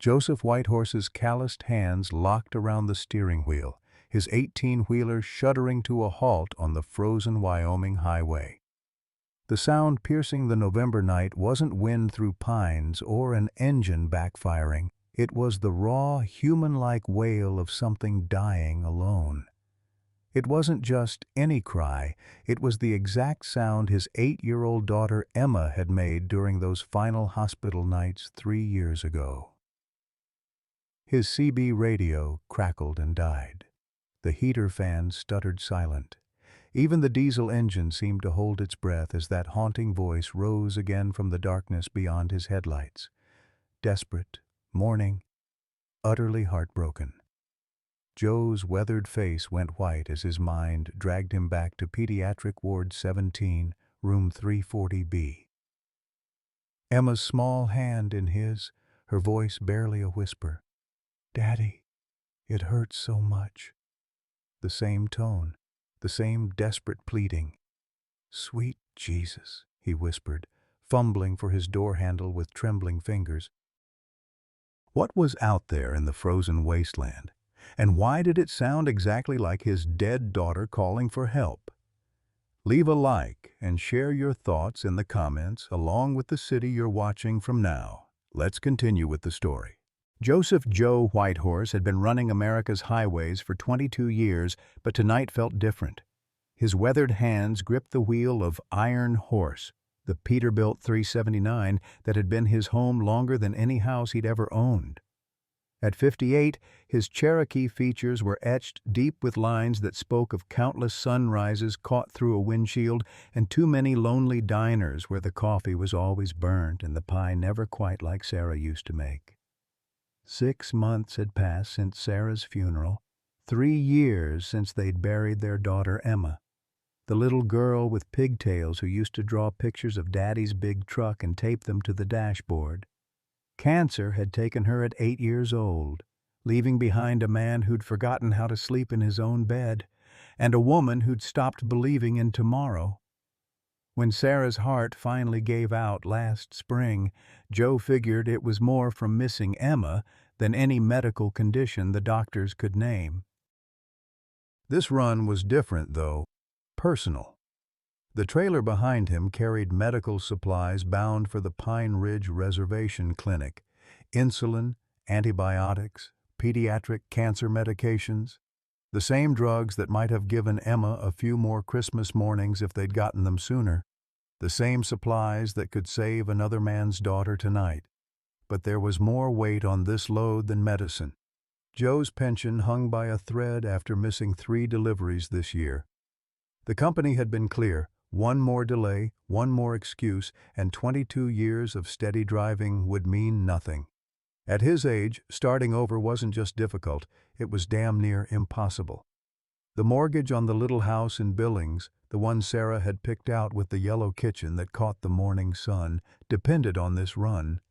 Joseph Whitehorse's calloused hands locked around the steering wheel, his 18-wheeler shuddering to a halt on the frozen Wyoming highway. The sound piercing the November night wasn't wind through pines or an engine backfiring. It was the raw, human-like wail of something dying alone. It wasn't just any cry, it was the exact sound his 8-year-old daughter Emma had made during those final hospital nights 3 years ago. His CB radio crackled and died. The heater fan stuttered silent. Even the diesel engine seemed to hold its breath as that haunting voice rose again from the darkness beyond his headlights. Desperate, mourning, utterly heartbroken. Joe's weathered face went white as his mind dragged him back to Pediatric Ward 17, Room 340B. Emma's small hand in his, her voice barely a whisper. "Daddy, it hurts so much." The same tone, the same desperate pleading. "Sweet Jesus," he whispered, fumbling for his door handle with trembling fingers. What was out there in the frozen wasteland? And why did it sound exactly like his dead daughter calling for help? Leave a like and share your thoughts in the comments along with the city you're watching from now. Let's continue with the story. Joseph Joe Whitehorse had been running America's highways for 22 years, but tonight felt different. His weathered hands gripped the wheel of Iron Horse, the Peterbilt 379 that had been his home longer than any house he'd ever owned. At 58, his Cherokee features were etched deep with lines that spoke of countless sunrises caught through a windshield and too many lonely diners where the coffee was always burnt and the pie never quite like Sarah used to make. 6 months had passed since Sarah's funeral, 3 years since they'd buried their daughter Emma, the little girl with pigtails who used to draw pictures of Daddy's big truck and tape them to the dashboard. Cancer had taken her at 8 years old, leaving behind a man who'd forgotten how to sleep in his own bed, and a woman who'd stopped believing in tomorrow. When Sarah's heart finally gave out last spring, Joe figured it was more from missing Emma than any medical condition the doctors could name. This run was different, though, personal. The trailer behind him carried medical supplies bound for the Pine Ridge Reservation Clinic, insulin, antibiotics, pediatric cancer medications, the same drugs that might have given Emma a few more Christmas mornings if they'd gotten them sooner, the same supplies that could save another man's daughter tonight. But there was more weight on this load than medicine. Joe's pension hung by a thread after missing 3 deliveries this year. The company had been clear. One more delay, one more excuse, and 22 years of steady driving would mean nothing. At his age, starting over wasn't just difficult, it was damn near impossible. The mortgage on the little house in Billings, the one Sarah had picked out with the yellow kitchen that caught the morning sun, depended on this run.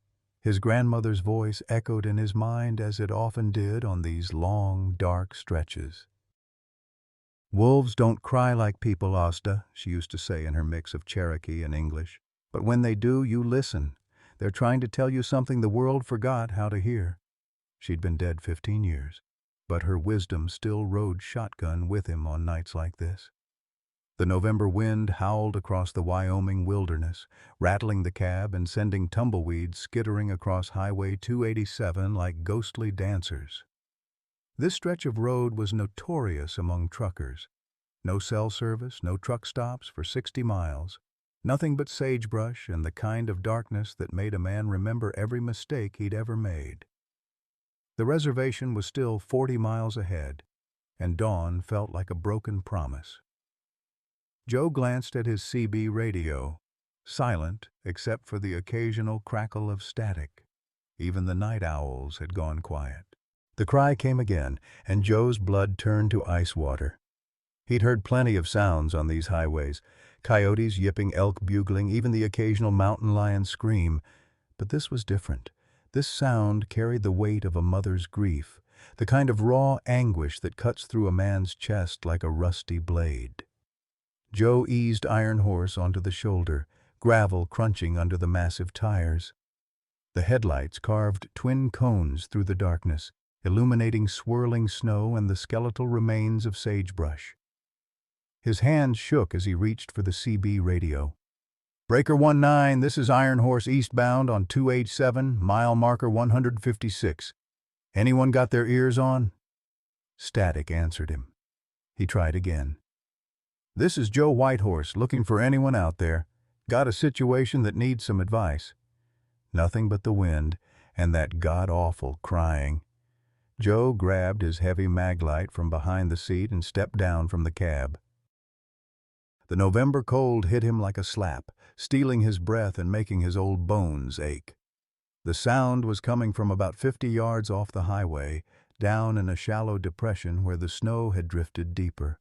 His grandmother's voice echoed in his mind as it often did on these long, dark stretches. "Wolves don't cry like people, Asta," she used to say in her mix of Cherokee and English. "But when they do, you listen. They're trying to tell you something the world forgot how to hear." She'd been dead 15 years, but her wisdom still rode shotgun with him on nights like this. The November wind howled across the Wyoming wilderness, rattling the cab and sending tumbleweeds skittering across Highway 287 like ghostly dancers. This stretch of road was notorious among truckers. No cell service, no truck stops for 60 miles. Nothing but sagebrush and the kind of darkness that made a man remember every mistake he'd ever made. The reservation was still 40 miles ahead, and dawn felt like a broken promise. Joe glanced at his CB radio, silent except for the occasional crackle of static. Even the night owls had gone quiet. The cry came again, and Joe's blood turned to ice water. He'd heard plenty of sounds on these highways, coyotes yipping, elk bugling, even the occasional mountain lion scream. But this was different. This sound carried the weight of a mother's grief, the kind of raw anguish that cuts through a man's chest like a rusty blade. Joe eased Iron Horse onto the shoulder, gravel crunching under the massive tires. The headlights carved twin cones through the darkness, illuminating swirling snow and the skeletal remains of sagebrush. His hands shook as he reached for the CB radio. "Breaker 19, this is Iron Horse eastbound on 287, mile marker 156. Anyone got their ears on?" Static answered him. He tried again. "This is Joe Whitehorse, looking for anyone out there. Got a situation that needs some advice." Nothing but the wind and that god-awful crying. Joe grabbed his heavy maglite from behind the seat and stepped down from the cab. The November cold hit him like a slap, stealing his breath and making his old bones ache. The sound was coming from about 50 yards off the highway, down in a shallow depression where the snow had drifted deeper.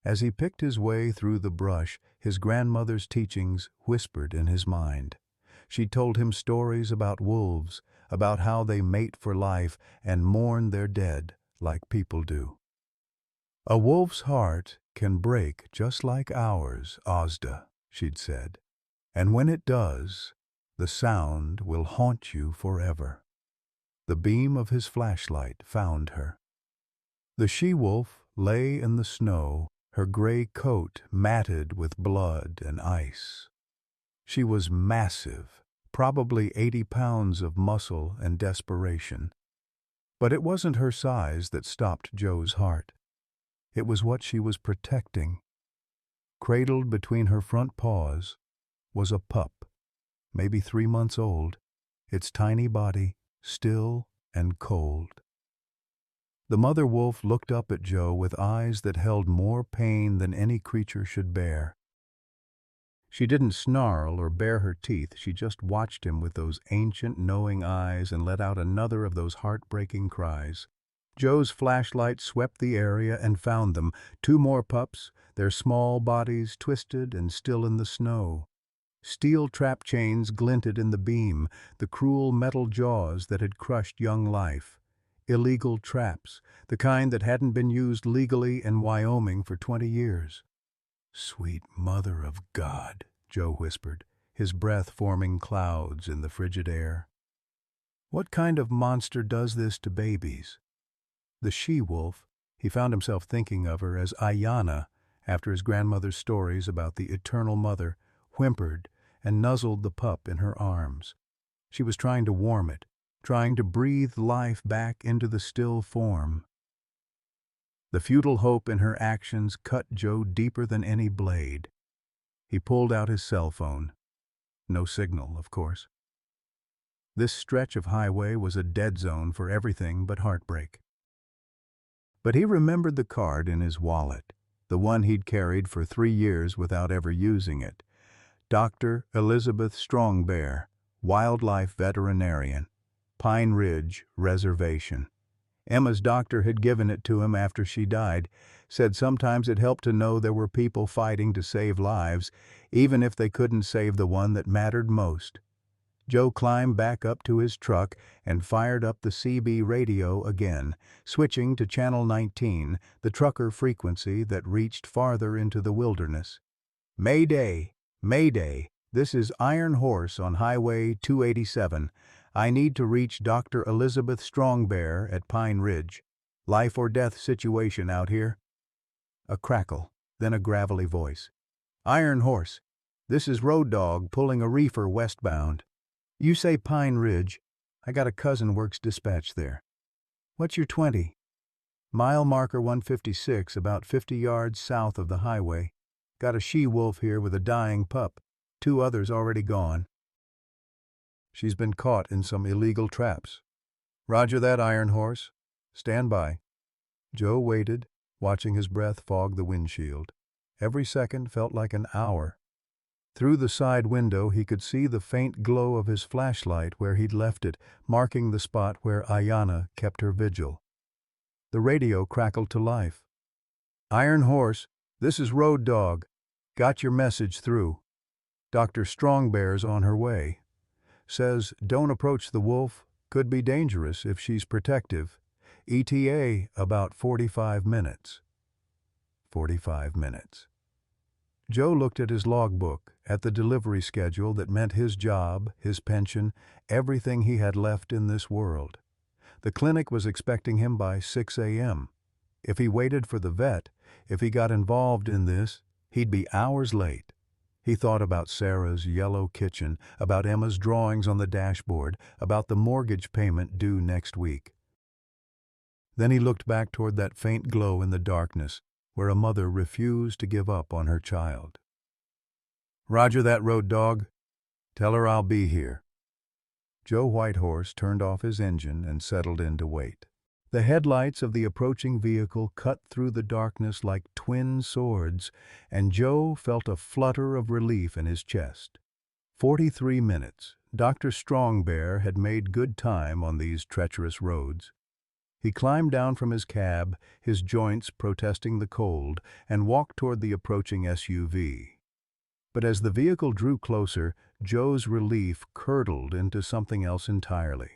As he picked his way through the brush, his grandmother's teachings whispered in his mind. She told him stories about wolves, about how they mate for life and mourn their dead like people do. "A wolf's heart can break just like ours, Ozda," she'd said. "And when it does, the sound will haunt you forever." The beam of his flashlight found her. The she-wolf lay in the snow, her gray coat matted with blood and ice. She was massive, probably 80 pounds of muscle and desperation. But it wasn't her size that stopped Joe's heart. It was what she was protecting. Cradled between her front paws was a pup, maybe 3 months old, its tiny body still and cold. The mother wolf looked up at Joe with eyes that held more pain than any creature should bear. She didn't snarl or bare her teeth, she just watched him with those ancient, knowing eyes and let out another of those heartbreaking cries. Joe's flashlight swept the area and found them, 2 more pups, their small bodies twisted and still in the snow. Steel trap chains glinted in the beam, the cruel metal jaws that had crushed young life. Illegal traps, the kind that hadn't been used legally in Wyoming for 20 years. "Sweet Mother of God," Joe whispered, his breath forming clouds in the frigid air. "What kind of monster does this to babies?" The she-wolf, he found himself thinking of her as Ayana after his grandmother's stories about the eternal mother, whimpered and nuzzled the pup in her arms. She was trying to warm it, trying to breathe life back into the still form. The futile hope in her actions cut Joe deeper than any blade. He pulled out his cell phone. No signal, of course. This stretch of highway was a dead zone for everything but heartbreak. But he remembered the card in his wallet, the one he'd carried for 3 years without ever using it. Dr. Elizabeth Strongbear, wildlife veterinarian, Pine Ridge Reservation. Emma's doctor had given it to him after she died, said sometimes it helped to know there were people fighting to save lives, even if they couldn't save the one that mattered most. Joe climbed back up to his truck and fired up the CB radio again, switching to Channel 19, the trucker frequency that reached farther into the wilderness. "Mayday! Mayday! This is Iron Horse on Highway 287. I need to reach Dr. Elizabeth Strongbear at Pine Ridge. Life or death situation out here." A crackle, then a gravelly voice. "Iron Horse, this is Road Dog pulling a reefer westbound. You say Pine Ridge. I got a cousin works dispatch there. What's your 20? Mile marker 156, about 50 yards south of the highway. Got a she-wolf here with a dying pup. 2 others already gone. She's been caught in some illegal traps." "Roger that, Iron Horse. Stand by." Joe waited, watching his breath fog the windshield. Every second felt like an hour. Through the side window he could see the faint glow of his flashlight where he'd left it, marking the spot where Ayana kept her vigil. The radio crackled to life. "Iron Horse, this is Road Dog. Got your message through. Dr. Strongbear's on her way. Says don't approach the wolf, could be dangerous if she's protective. ETA about 45 minutes. 45 minutes. Joe looked at his logbook, at the delivery schedule that meant his job, his pension, everything he had left in this world. The clinic was expecting him by 6 a.m. If he waited for the vet, if he got involved in this, he'd be hours late. He thought about Sarah's yellow kitchen, about Emma's drawings on the dashboard, about the mortgage payment due next week. Then he looked back toward that faint glow in the darkness, where a mother refused to give up on her child. "Roger that, Road Dog. Tell her I'll be here." Joe Whitehorse turned off his engine and settled in to wait. The headlights of the approaching vehicle cut through the darkness like twin swords, and Joe felt a flutter of relief in his chest. 43 minutes. Dr. Strongbear had made good time on these treacherous roads. He climbed down from his cab, his joints protesting the cold, and walked toward the approaching SUV. But as the vehicle drew closer, Joe's relief curdled into something else entirely.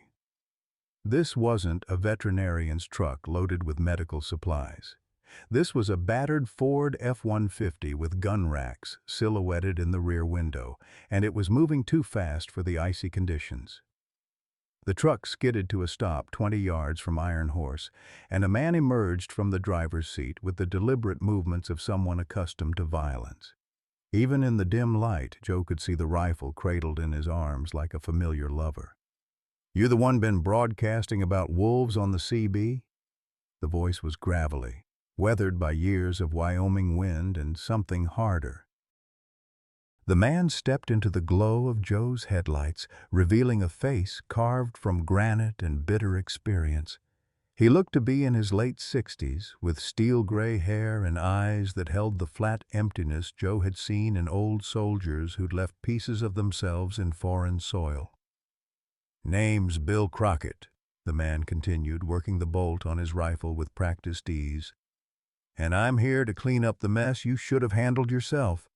This wasn't a veterinarian's truck loaded with medical supplies. This was a battered Ford F-150 with gun racks silhouetted in the rear window, and it was moving too fast for the icy conditions. The truck skidded to a stop 20 yards from Iron Horse, and a man emerged from the driver's seat with the deliberate movements of someone accustomed to violence. Even in the dim light, Joe could see the rifle cradled in his arms like a familiar lover. "You the one been broadcasting about wolves on the CB?" The voice was gravelly, weathered by years of Wyoming wind and something harder. The man stepped into the glow of Joe's headlights, revealing a face carved from granite and bitter experience. He looked to be in his late 60s, with steel-gray hair and eyes that held the flat emptiness Joe had seen in old soldiers who'd left pieces of themselves in foreign soil. "Name's Bill Crockett," the man continued, working the bolt on his rifle with practiced ease. "And I'm here to clean up the mess you should have handled yourself."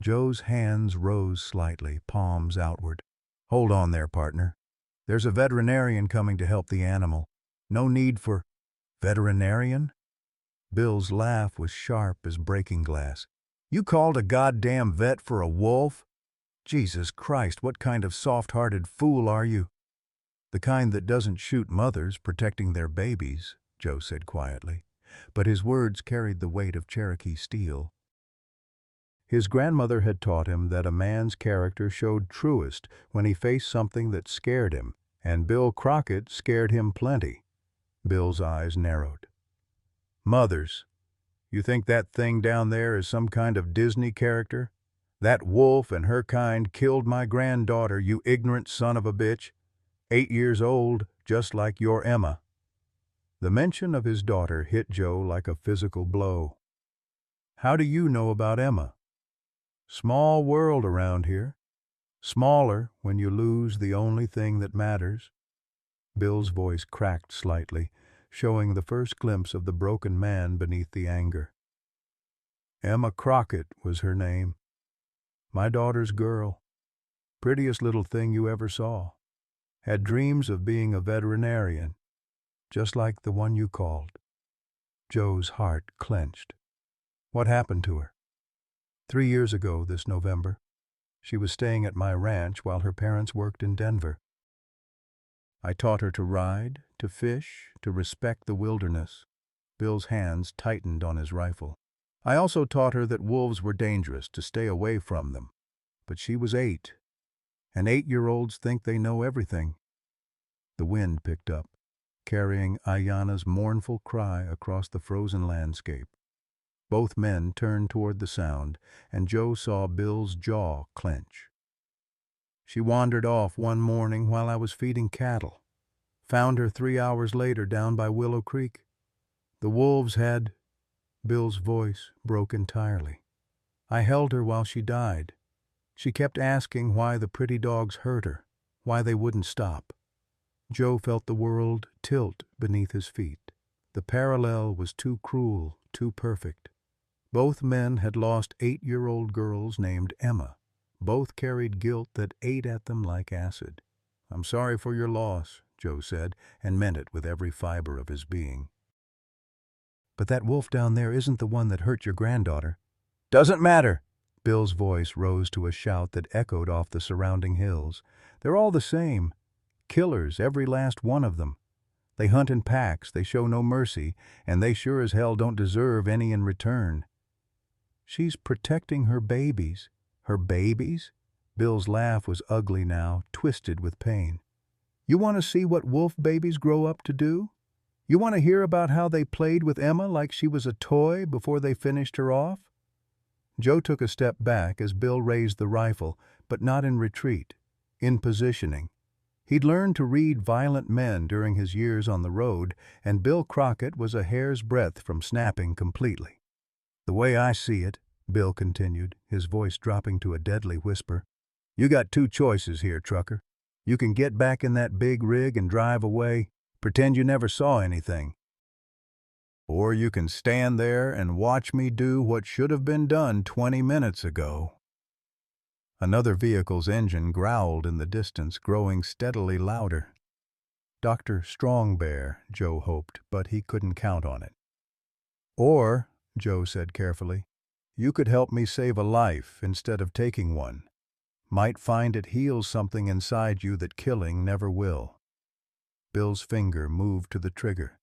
Joe's hands rose slightly, palms outward. "Hold on there, partner. There's a veterinarian coming to help the animal. No need for—" "Veterinarian?" Bill's laugh was sharp as breaking glass. "You called a goddamn vet for a wolf? Jesus Christ, what kind of soft-hearted fool are you?" "The kind that doesn't shoot mothers protecting their babies," Joe said quietly, but his words carried the weight of Cherokee steel. His grandmother had taught him that a man's character showed truest when he faced something that scared him, and Bill Crockett scared him plenty. Bill's eyes narrowed. "Mothers, you think that thing down there is some kind of Disney character? That wolf and her kind killed my granddaughter, you ignorant son of a bitch. 8 years old, just like your Emma." The mention of his daughter hit Joe like a physical blow. "How do you know about Emma?" "Small world around here. Smaller when you lose the only thing that matters." Bill's voice cracked slightly, showing the first glimpse of the broken man beneath the anger. "Emma Crockett was her name. My daughter's girl. Prettiest little thing you ever saw. Had dreams of being a veterinarian, just like the one you called." Joe's heart clenched. "What happened to her?" 3 years ago this November. She was staying at my ranch while her parents worked in Denver. I taught her to ride, to fish, to respect the wilderness." Bill's hands tightened on his rifle. "I also taught her that wolves were dangerous, to stay away from them. But she was 8, and 8-year-olds think they know everything." The wind picked up, carrying Ayanna's mournful cry across the frozen landscape. Both men turned toward the sound, and Joe saw Bill's jaw clench. "She wandered off one morning while I was feeding cattle. Found her 3 hours later down by Willow Creek. The wolves had—" Bill's voice broke entirely. "I held her while she died. She kept asking why the pretty dogs hurt her, why they wouldn't stop." Joe felt the world tilt beneath his feet. The parallel was too cruel, too perfect. Both men had lost 8-year-old girls named Emma. Both carried guilt that ate at them like acid. "I'm sorry for your loss," Joe said, and meant it with every fiber of his being. "But that wolf down there isn't the one that hurt your granddaughter." "Doesn't matter. Bill's voice rose to a shout that echoed off the surrounding hills. "They're all the same. Killers, every last one of them. They hunt in packs, they show no mercy, and they sure as hell don't deserve any in return." "She's protecting her babies." "Her babies?" Bill's laugh was ugly now, twisted with pain. "You want to see what wolf babies grow up to do? You want to hear about how they played with Emma like she was a toy before they finished her off?" Joe took a step back as Bill raised the rifle, but not in retreat, in positioning. He'd learned to read violent men during his years on the road, and Bill Crockett was a hair's breadth from snapping completely. "The way I see it," Bill continued, his voice dropping to a deadly whisper, "you got two choices here, trucker. You can get back in that big rig and drive away, pretend you never saw anything. Or you can stand there and watch me do what should have been done 20 minutes ago." Another vehicle's engine growled in the distance, growing steadily louder. Dr. Strongbear, Joe hoped, but he couldn't count on it. "Or," Joe said carefully, "you could help me save a life instead of taking one. Might find it heals something inside you that killing never will." Bill's finger moved to the trigger.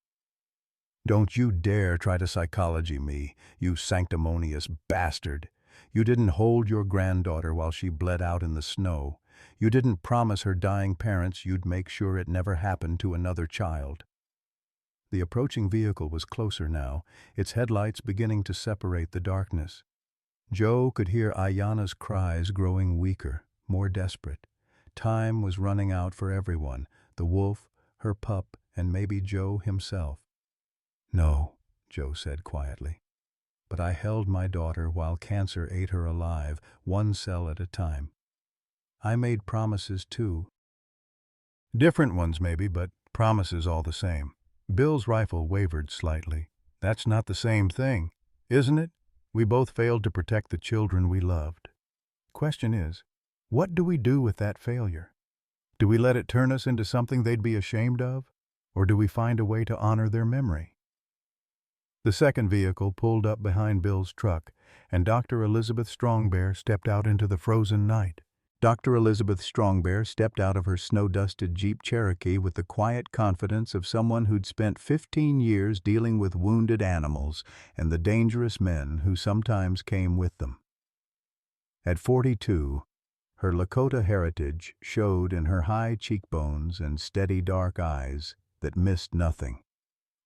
"Don't you dare try to psychology me, you sanctimonious bastard. You didn't hold your granddaughter while she bled out in the snow. You didn't promise her dying parents you'd make sure it never happened to another child." The approaching vehicle was closer now, its headlights beginning to separate the darkness. Joe could hear Ayanna's cries growing weaker, more desperate. Time was running out for everyone, the wolf, her pup, and maybe Joe himself. "No," Joe said quietly. "But I held my daughter while cancer ate her alive, one cell at a time. I made promises too. Different ones maybe, but promises all the same." Bill's rifle wavered slightly. "That's not the same thing, isn't it? We both failed to protect the children we loved. Question is, what do we do with that failure? Do we let it turn us into something they'd be ashamed of? Or do we find a way to honor their memory?" The second vehicle pulled up behind Bill's truck, and Dr. Elizabeth Strongbear stepped out into the frozen night. Dr. Elizabeth Strongbear stepped out of her snow-dusted Jeep Cherokee with the quiet confidence of someone who'd spent 15 years dealing with wounded animals and the dangerous men who sometimes came with them. At 42, her Lakota heritage showed in her high cheekbones and steady dark eyes that missed nothing.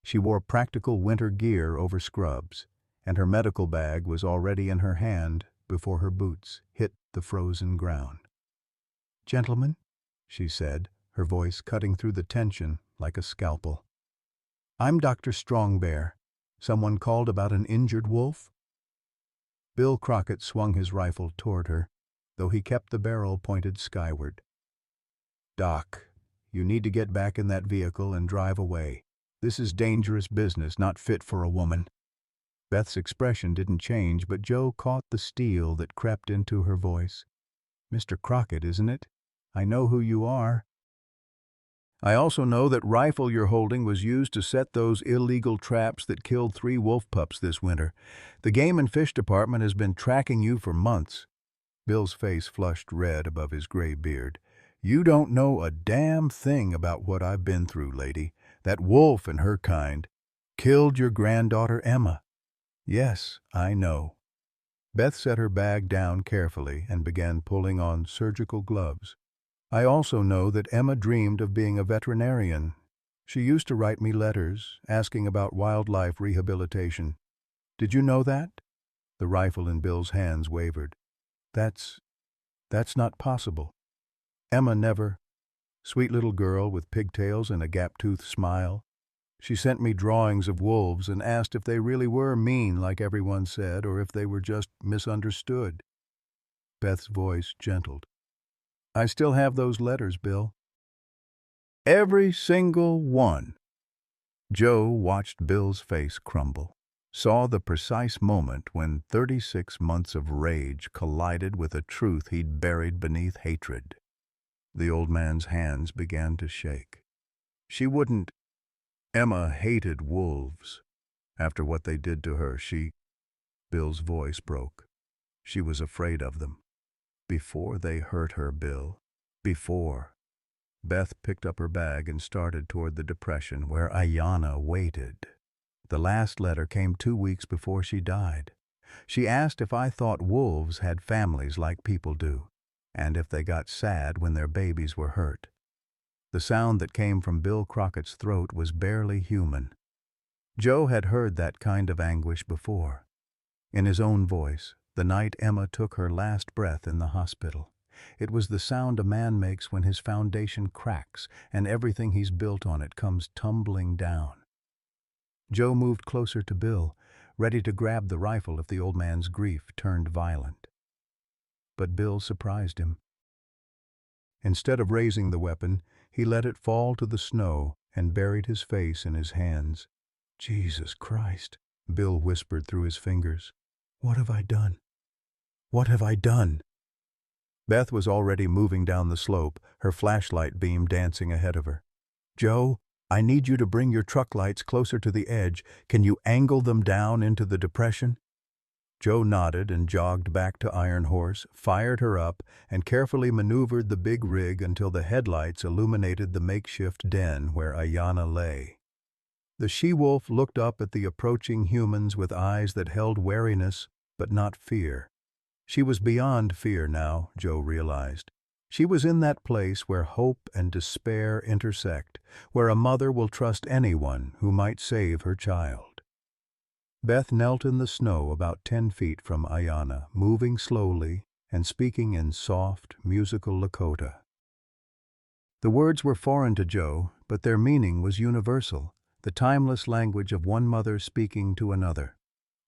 She wore practical winter gear over scrubs, and her medical bag was already in her hand before her boots hit the frozen ground. "Gentlemen," she said, her voice cutting through the tension like a scalpel. "I'm Dr. Strongbear. Someone called about an injured wolf?" Bill Crockett swung his rifle toward her, though he kept the barrel pointed skyward. "Doc, you need to get back in that vehicle and drive away. This is dangerous business, not fit for a woman." Beth's expression didn't change, but Joe caught the steel that crept into her voice. "Mr. Crockett, isn't it? I know who you are. I also know that rifle you're holding was used to set those illegal traps that killed 3 wolf pups this winter. The Game and Fish Department has been tracking you for months." Bill's face flushed red above his gray beard. "You don't know a damn thing about what I've been through, lady. That wolf and her kind killed your granddaughter Emma." "Yes, I know." Beth set her bag down carefully and began pulling on surgical gloves. "I also know that Emma dreamed of being a veterinarian. She used to write me letters asking about wildlife rehabilitation. Did you know that?" The rifle in Bill's hands wavered. That's not possible. Emma never." Sweet little girl with pigtails and a gap-toothed smile. "She sent me drawings of wolves and asked if they really were mean like everyone said or if they were just misunderstood." Beth's voice gentled. "I still have those letters, Bill." "Every single one." Joe watched Bill's face crumble, saw the precise moment when 36 months of rage collided with a truth he'd buried beneath hatred. The old man's hands began to shake. "She wouldn't. Emma hated wolves. After what they did to her, Bill's voice broke. She was afraid of them. Before they hurt her, Bill. Before. Beth picked up her bag and started toward the depression where Ayanna waited. The last letter came 2 weeks before she died. She asked if I thought wolves had families like people do, and if they got sad when their babies were hurt. The sound that came from Bill Crockett's throat was barely human. Joe had heard that kind of anguish before. In his own voice, the night Emma took her last breath in the hospital. It was the sound a man makes when his foundation cracks and everything he's built on it comes tumbling down. Joe moved closer to Bill, ready to grab the rifle if the old man's grief turned violent. But Bill surprised him. Instead of raising the weapon, he let it fall to the snow and buried his face in his hands. "Jesus Christ," Bill whispered through his fingers. "What have I done? What have I done?" Beth was already moving down the slope, her flashlight beam dancing ahead of her. "Joe, I need you to bring your truck lights closer to the edge. Can you angle them down into the depression?" Joe nodded and jogged back to Iron Horse, fired her up, and carefully maneuvered the big rig until the headlights illuminated the makeshift den where Ayanna lay. The she-wolf looked up at the approaching humans with eyes that held wariness but not fear. She was beyond fear now, Joe realized. She was in that place where hope and despair intersect, where a mother will trust anyone who might save her child. Beth knelt in the snow about 10 feet from Ayanna, moving slowly and speaking in soft, musical Lakota. The words were foreign to Joe, but their meaning was universal, the timeless language of one mother speaking to another.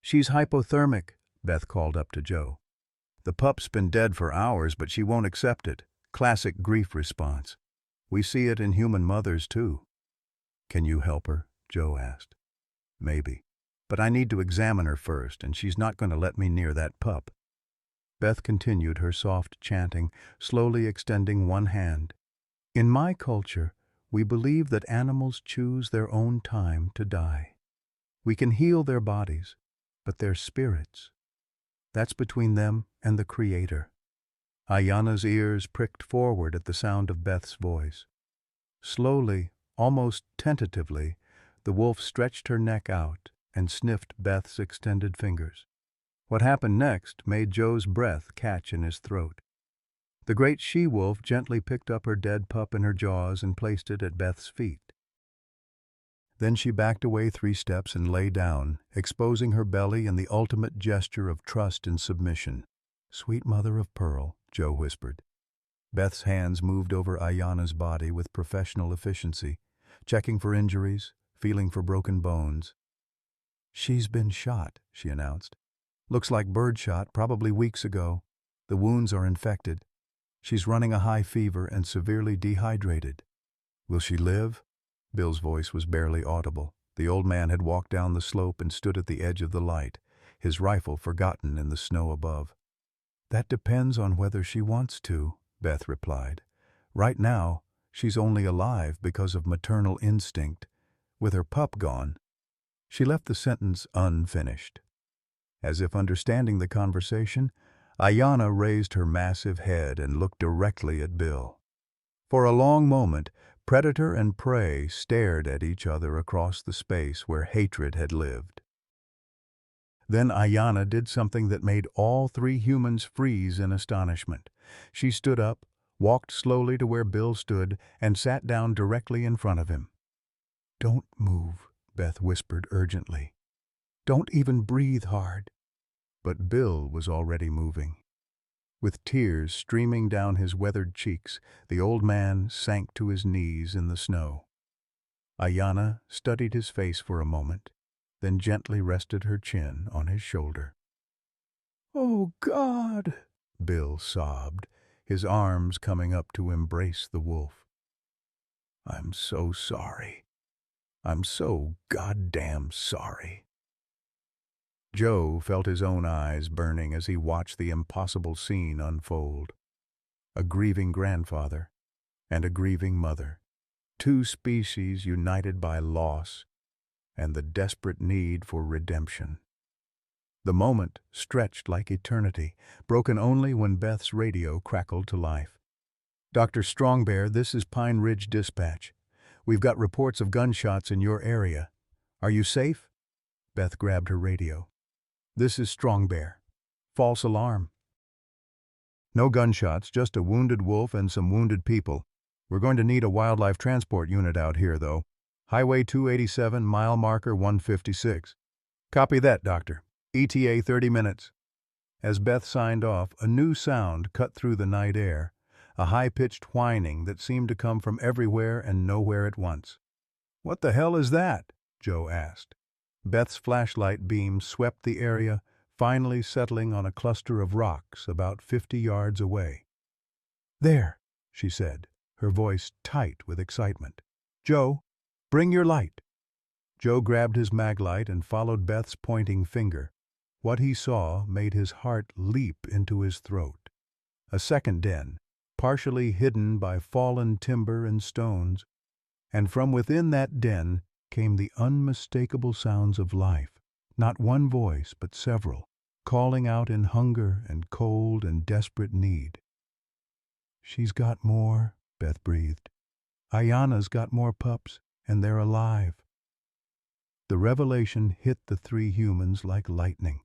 "She's hypothermic," Beth called up to Joe. "The pup's been dead for hours, but she won't accept it." Classic grief response. We see it in human mothers, too. "Can you help her?" Joe asked. "Maybe. But I need to examine her first, and she's not going to let me near that pup." Beth continued her soft chanting, slowly extending one hand. "In my culture, we believe that animals choose their own time to die. We can heal their bodies, but their spirits, that's between them and the Creator." Ayanna's ears pricked forward at the sound of Beth's voice. Slowly, almost tentatively, the wolf stretched her neck out and sniffed Beth's extended fingers. What happened next made Joe's breath catch in his throat. The great she-wolf gently picked up her dead pup in her jaws and placed it at Beth's feet. Then she backed away 3 steps and lay down, exposing her belly in the ultimate gesture of trust and submission. "Sweet mother of pearl," Joe whispered. Beth's hands moved over Ayanna's body with professional efficiency, checking for injuries, feeling for broken bones. "She's been shot," she announced. "Looks like birdshot, probably weeks ago. The wounds are infected. She's running a high fever and severely dehydrated." "Will she live?" Bill's voice was barely audible. The old man had walked down the slope and stood at the edge of the light, his rifle forgotten in the snow above. "That depends on whether she wants to," Beth replied. "Right now, she's only alive because of maternal instinct. With her pup gone." She left the sentence unfinished. As if understanding the conversation, Ayanna raised her massive head and looked directly at Bill. For a long moment, predator and prey stared at each other across the space where hatred had lived. Then Ayanna did something that made all 3 humans freeze in astonishment. She stood up, walked slowly to where Bill stood, and sat down directly in front of him. "Don't move," Beth whispered urgently. "Don't even breathe hard." But Bill was already moving. With tears streaming down his weathered cheeks, the old man sank to his knees in the snow. Ayanna studied his face for a moment, then gently rested her chin on his shoulder. "Oh, God!" Bill sobbed, his arms coming up to embrace the wolf. "I'm so sorry. I'm so goddamn sorry." Joe felt his own eyes burning as he watched the impossible scene unfold. A grieving grandfather and a grieving mother, 2 species united by loss and the desperate need for redemption. The moment stretched like eternity, broken only when Beth's radio crackled to life. "Dr. Strongbear, this is Pine Ridge Dispatch. We've got reports of gunshots in your area. Are you safe?" Beth grabbed her radio. "This is Strongbear. False alarm. No gunshots, just a wounded wolf and some wounded people. We're going to need a wildlife transport unit out here, though. Highway 287, mile marker 156. Copy that, Doctor. ETA 30 minutes. As Beth signed off, a new sound cut through the night air, a high-pitched whining that seemed to come from everywhere and nowhere at once. "What the hell is that?" Joe asked. Beth's flashlight beam swept the area, finally settling on a cluster of rocks about 50 yards away. "There," she said, her voice tight with excitement. "Joe, bring your light." Joe grabbed his maglite and followed Beth's pointing finger. What he saw made his heart leap into his throat. A second den, partially hidden by fallen timber and stones, and from within that den came the unmistakable sounds of life, not one voice but several, calling out in hunger and cold and desperate need. "She's got more," Beth breathed. "Ayana's got more pups, and they're alive." The revelation hit the three humans like lightning.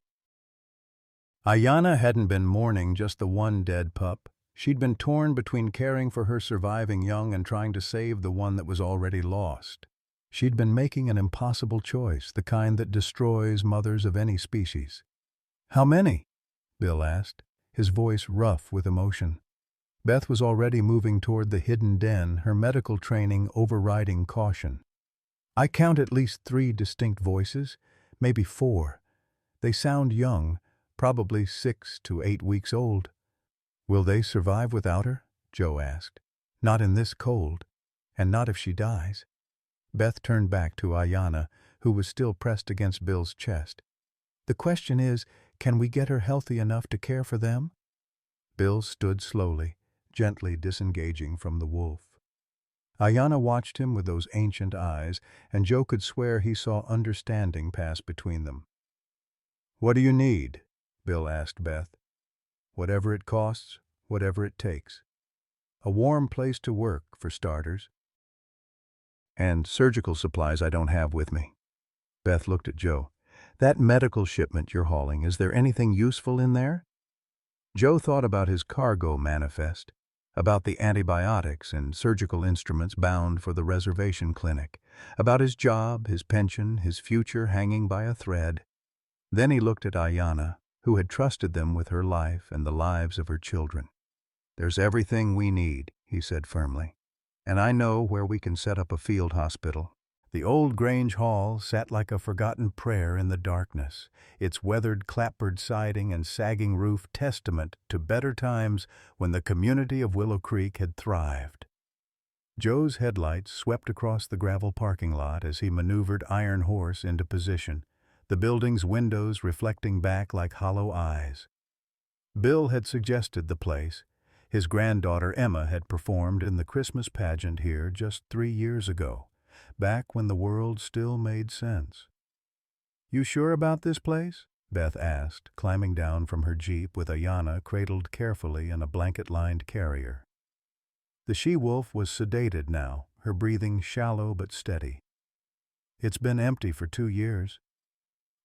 Ayana hadn't been mourning just the one dead pup. She'd been torn between caring for her surviving young and trying to save the one that was already lost. She'd been making an impossible choice, the kind that destroys mothers of any species. "How many?" Bill asked, his voice rough with emotion. Beth was already moving toward the hidden den, her medical training overriding caution. "I count at least 3 distinct voices, maybe 4. They sound young, probably 6 to 8 weeks old." "Will they survive without her?" Joe asked. "Not in this cold, and not if she dies." Beth turned back to Ayana, who was still pressed against Bill's chest. "The question is, can we get her healthy enough to care for them?" Bill stood slowly, gently disengaging from the wolf. Ayana watched him with those ancient eyes, and Joe could swear he saw understanding pass between them. "What do you need?" Bill asked Beth. "Whatever it costs, whatever it takes. A warm place to work, for starters. And surgical supplies I don't have with me." Beth looked at Joe. "That medical shipment you're hauling, is there anything useful in there?" Joe thought about his cargo manifest, about the antibiotics and surgical instruments bound for the reservation clinic, about his job, his pension, his future hanging by a thread. Then he looked at Ayana, who had trusted them with her life and the lives of her children. "There's everything we need," he said firmly. "And I know where we can set up a field hospital." The old Grange Hall sat like a forgotten prayer in the darkness, its weathered clapboard siding and sagging roof testament to better times when the community of Willow Creek had thrived. Joe's headlights swept across the gravel parking lot as he maneuvered Iron Horse into position, the building's windows reflecting back like hollow eyes. Bill had suggested the place. His granddaughter Emma had performed in the Christmas pageant here just 3 years ago, back when the world still made sense. "You sure about this place?" Beth asked, climbing down from her Jeep with Ayana cradled carefully in a blanket-lined carrier. The she-wolf was sedated now, her breathing shallow but steady. "It's been empty for 2 years.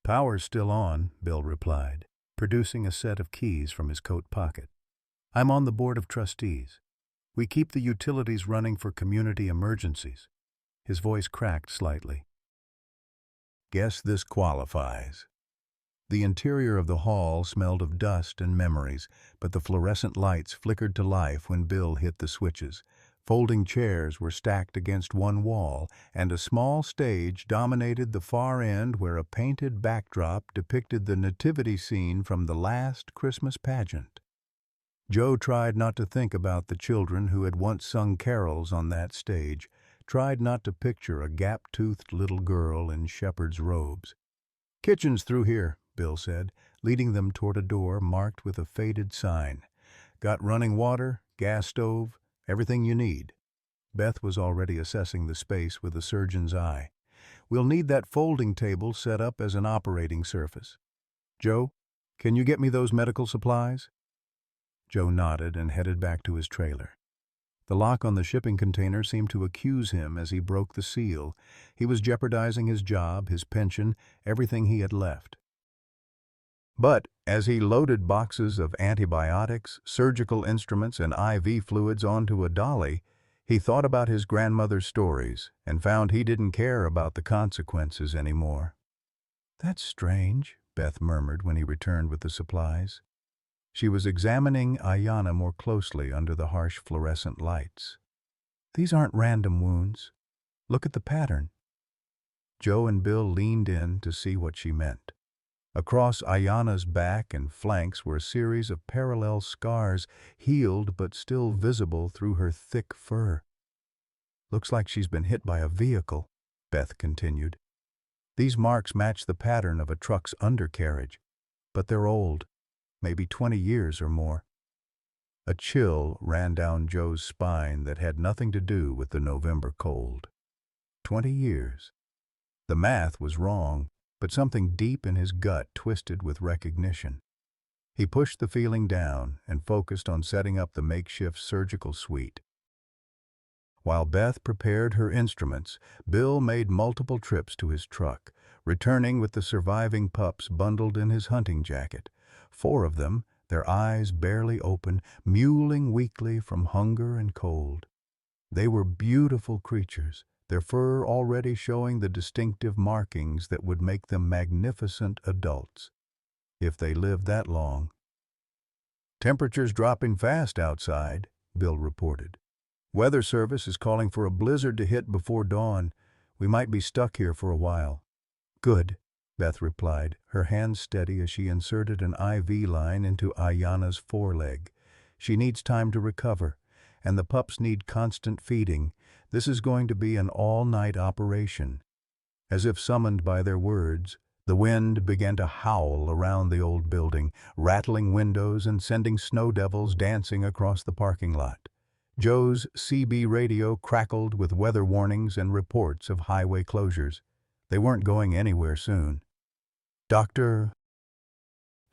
"Power's still on," Bill replied, producing a set of keys from his coat pocket. "I'm on the board of trustees. We keep the utilities running for community emergencies." His voice cracked slightly. "Guess this qualifies." The interior of the hall smelled of dust and memories, but the fluorescent lights flickered to life when Bill hit the switches. Folding chairs were stacked against one wall, and a small stage dominated the far end where a painted backdrop depicted the nativity scene from the last Christmas pageant. Joe tried not to think about the children who had once sung carols on that stage, tried not to picture a gap-toothed little girl in shepherd's robes. "Kitchen's through here," Bill said, leading them toward a door marked with a faded sign. "Got running water, gas stove, everything you need." Beth was already assessing the space with a surgeon's eye. "We'll need that folding table set up as an operating surface." Joe, can you get me those medical supplies? Joe nodded and headed back to his trailer. The lock on the shipping container seemed to accuse him as he broke the seal. He was jeopardizing his job, his pension, everything he had left. But as he loaded boxes of antibiotics, surgical instruments, and IV fluids onto a dolly, he thought about his grandmother's stories and found he didn't care about the consequences anymore. "That's strange," Beth murmured when he returned with the supplies. She was examining Ayanna more closely under the harsh fluorescent lights. "These aren't random wounds. Look at the pattern." Joe and Bill leaned in to see what she meant. Across Ayanna's back and flanks were a series of parallel scars, healed but still visible through her thick fur. "Looks like she's been hit by a vehicle," Beth continued. "These marks match the pattern of a truck's undercarriage, but they're old, maybe 20 years or more." A chill ran down Joe's spine that had nothing to do with the November cold. 20 years. The math was wrong, but something deep in his gut twisted with recognition. He pushed the feeling down and focused on setting up the makeshift surgical suite. While Beth prepared her instruments, Bill made multiple trips to his truck, returning with the surviving pups bundled in his hunting jacket. 4 of them, their eyes barely open, mewling weakly from hunger and cold. They were beautiful creatures, their fur already showing the distinctive markings that would make them magnificent adults, if they lived that long. "Temperature's dropping fast outside," Bill reported. "Weather Service is calling for a blizzard to hit before dawn. We might be stuck here for a while." "Good," Beth replied, her hands steady as she inserted an IV line into Ayanna's foreleg. "She needs time to recover, and the pups need constant feeding. This is going to be an all-night operation." As if summoned by their words, the wind began to howl around the old building, rattling windows and sending snow devils dancing across the parking lot. Joe's CB radio crackled with weather warnings and reports of highway closures. They weren't going anywhere soon. "Dr.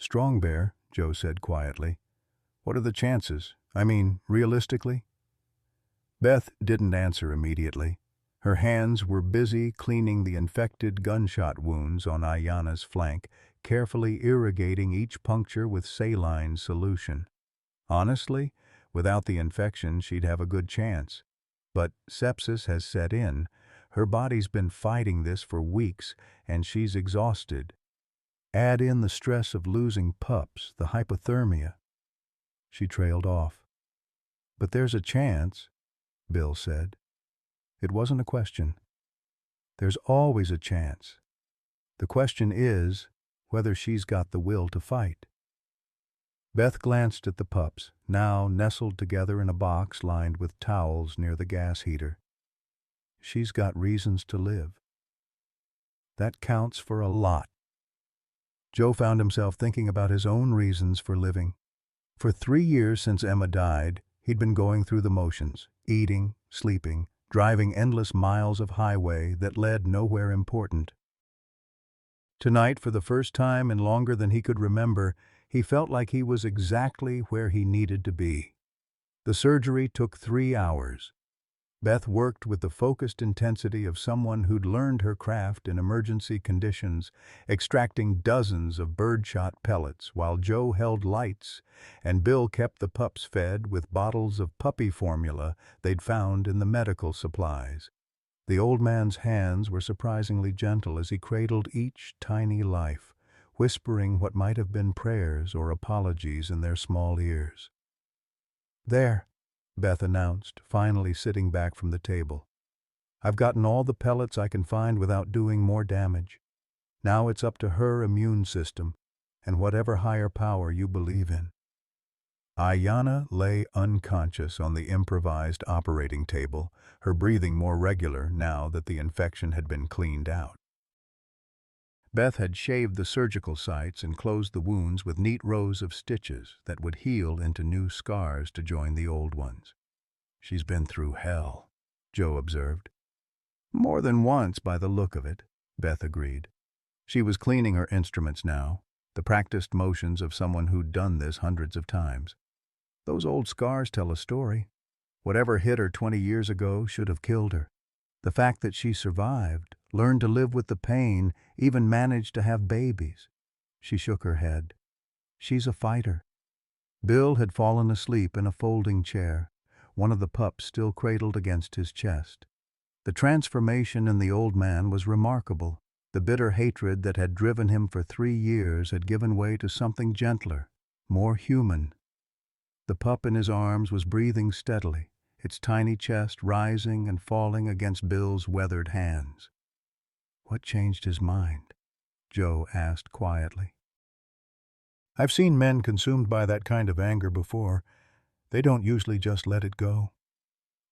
Strongbear," Joe said quietly. "What are the chances? I mean, realistically?" Beth didn't answer immediately. Her hands were busy cleaning the infected gunshot wounds on Ayanna's flank, carefully irrigating each puncture with saline solution. Honestly, without the infection, she'd have a good chance. But sepsis has set in. Her body's been fighting this for weeks, and she's exhausted. Add in the stress of losing pups, the hypothermia. She trailed off. "But there's a chance," Bill said. It wasn't a question. There's always a chance. The question is whether she's got the will to fight. Beth glanced at the pups, now nestled together in a box lined with towels near the gas heater. She's got reasons to live. That counts for a lot. Joe found himself thinking about his own reasons for living. For 3 years since Emma died, he'd been going through the motions, eating, sleeping, driving endless miles of highway that led nowhere important. Tonight, for the first time in longer than he could remember, he felt like he was exactly where he needed to be. The surgery took 3 hours. Beth worked with the focused intensity of someone who'd learned her craft in emergency conditions, extracting dozens of birdshot pellets while Joe held lights, and Bill kept the pups fed with bottles of puppy formula they'd found in the medical supplies. The old man's hands were surprisingly gentle as he cradled each tiny life, whispering what might have been prayers or apologies in their small ears. "There," Beth announced, finally sitting back from the table. "I've gotten all the pellets I can find without doing more damage. Now it's up to her immune system and whatever higher power you believe in." Ayanna lay unconscious on the improvised operating table, her breathing more regular now that the infection had been cleaned out. Beth had shaved the surgical sites and closed the wounds with neat rows of stitches that would heal into new scars to join the old ones. "She's been through hell," Joe observed. "More than once by the look of it," Beth agreed. She was cleaning her instruments now, the practiced motions of someone who'd done this hundreds of times. Those old scars tell a story. Whatever hit her 20 years ago should have killed her. The fact that she survived, learned to live with the pain, even managed to have babies. She shook her head. She's a fighter. Bill had fallen asleep in a folding chair, one of the pups still cradled against his chest. The transformation in the old man was remarkable. The bitter hatred that had driven him for 3 years had given way to something gentler, more human. The pup in his arms was breathing steadily, its tiny chest rising and falling against Bill's weathered hands. "What changed his mind?" Joe asked quietly. "I've seen men consumed by that kind of anger before. They don't usually just let it go."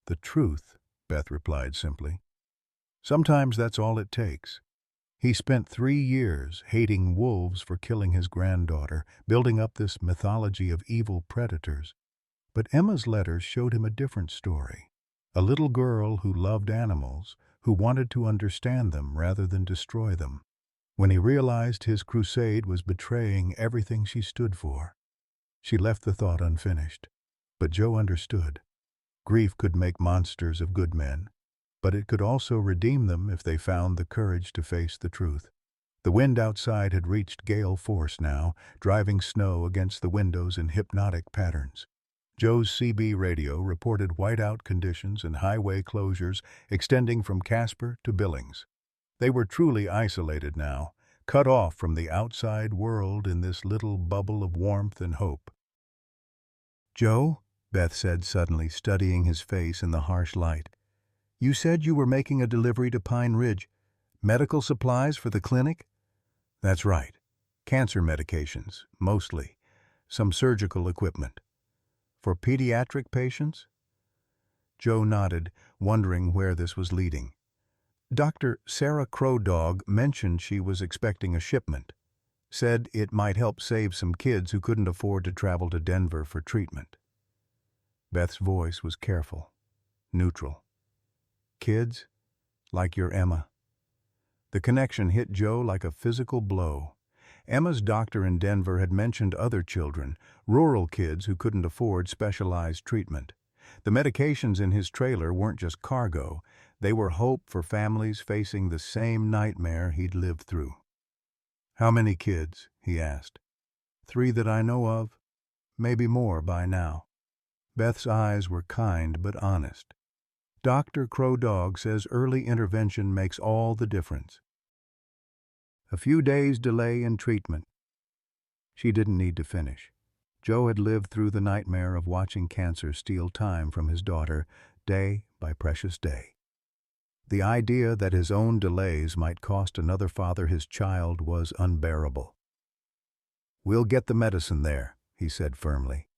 "The truth," Beth replied simply. "Sometimes that's all it takes." He spent 3 years hating wolves for killing his granddaughter, building up this mythology of evil predators. But Emma's letters showed him a different story. A little girl who loved animals, who wanted to understand them rather than destroy them. When he realized his crusade was betraying everything she stood for, she left the thought unfinished. But Joe understood. Grief could make monsters of good men, but it could also redeem them if they found the courage to face the truth. The wind outside had reached gale force now, driving snow against the windows in hypnotic patterns. Joe's CB radio reported whiteout conditions and highway closures extending from Casper to Billings. They were truly isolated now, cut off from the outside world in this little bubble of warmth and hope. "Joe," Beth said suddenly, studying his face in the harsh light, "you said you were making a delivery to Pine Ridge. Medical supplies for the clinic?" "That's right. Cancer medications, mostly. Some surgical equipment." "For pediatric patients?" Joe nodded, wondering where this was leading. "Dr. Sarah Crow Dog mentioned she was expecting a shipment. Said it might help save some kids who couldn't afford to travel to Denver for treatment." Beth's voice was careful, neutral. "Kids? Like your Emma." The connection hit Joe like a physical blow. Emma's doctor in Denver had mentioned other children, rural kids who couldn't afford specialized treatment. The medications in his trailer weren't just cargo, they were hope for families facing the same nightmare he'd lived through. "How many kids?" he asked. "3 that I know of. Maybe more by now." Beth's eyes were kind but honest. "Dr. Crow Dog says early intervention makes all the difference. A few days' delay in treatment." She didn't need to finish. Joe had lived through the nightmare of watching cancer steal time from his daughter, day by precious day. The idea that his own delays might cost another father his child was unbearable. "We'll get the medicine there," he said firmly,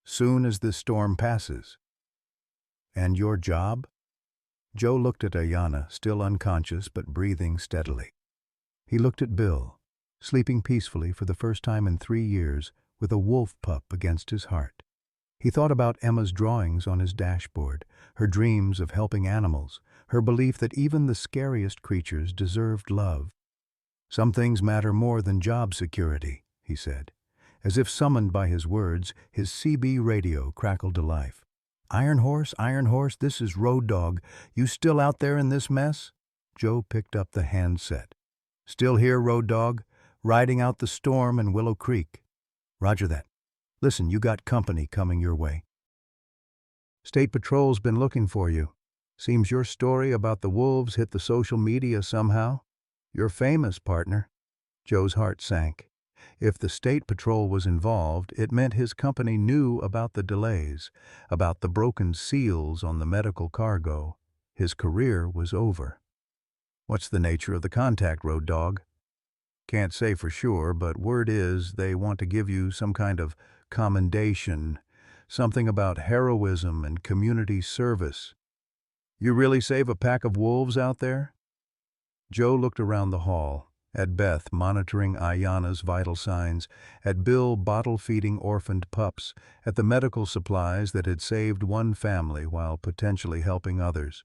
"soon as this storm passes." "And your job?" Joe looked at Ayanna, still unconscious but breathing steadily. He looked at Bill, sleeping peacefully for the first time in 3 years, with a wolf pup against his heart. He thought about Emma's drawings on his dashboard, her dreams of helping animals, her belief that even the scariest creatures deserved love. "Some things matter more than job security," he said. As if summoned by his words, his CB radio crackled to life. Iron Horse, this is Road Dog. You still out there in this mess?" Joe picked up the handset. "Still here, Road Dog, riding out the storm in Willow Creek." "Roger that. Listen, you got company coming your way. State Patrol's been looking for you. Seems your story about the wolves hit the social media somehow. You're famous, partner." Joe's heart sank. If the State Patrol was involved, it meant his company knew about the delays, about the broken seals on the medical cargo. His career was over. "What's the nature of the contact, Road Dog?" "Can't say for sure, but word is they want to give you some kind of commendation, something about heroism and community service." "You really save a pack of wolves out there?" Joe looked around the hall, at Beth monitoring Ayanna's vital signs, at Bill bottle-feeding orphaned pups, at the medical supplies that had saved one family while potentially helping others.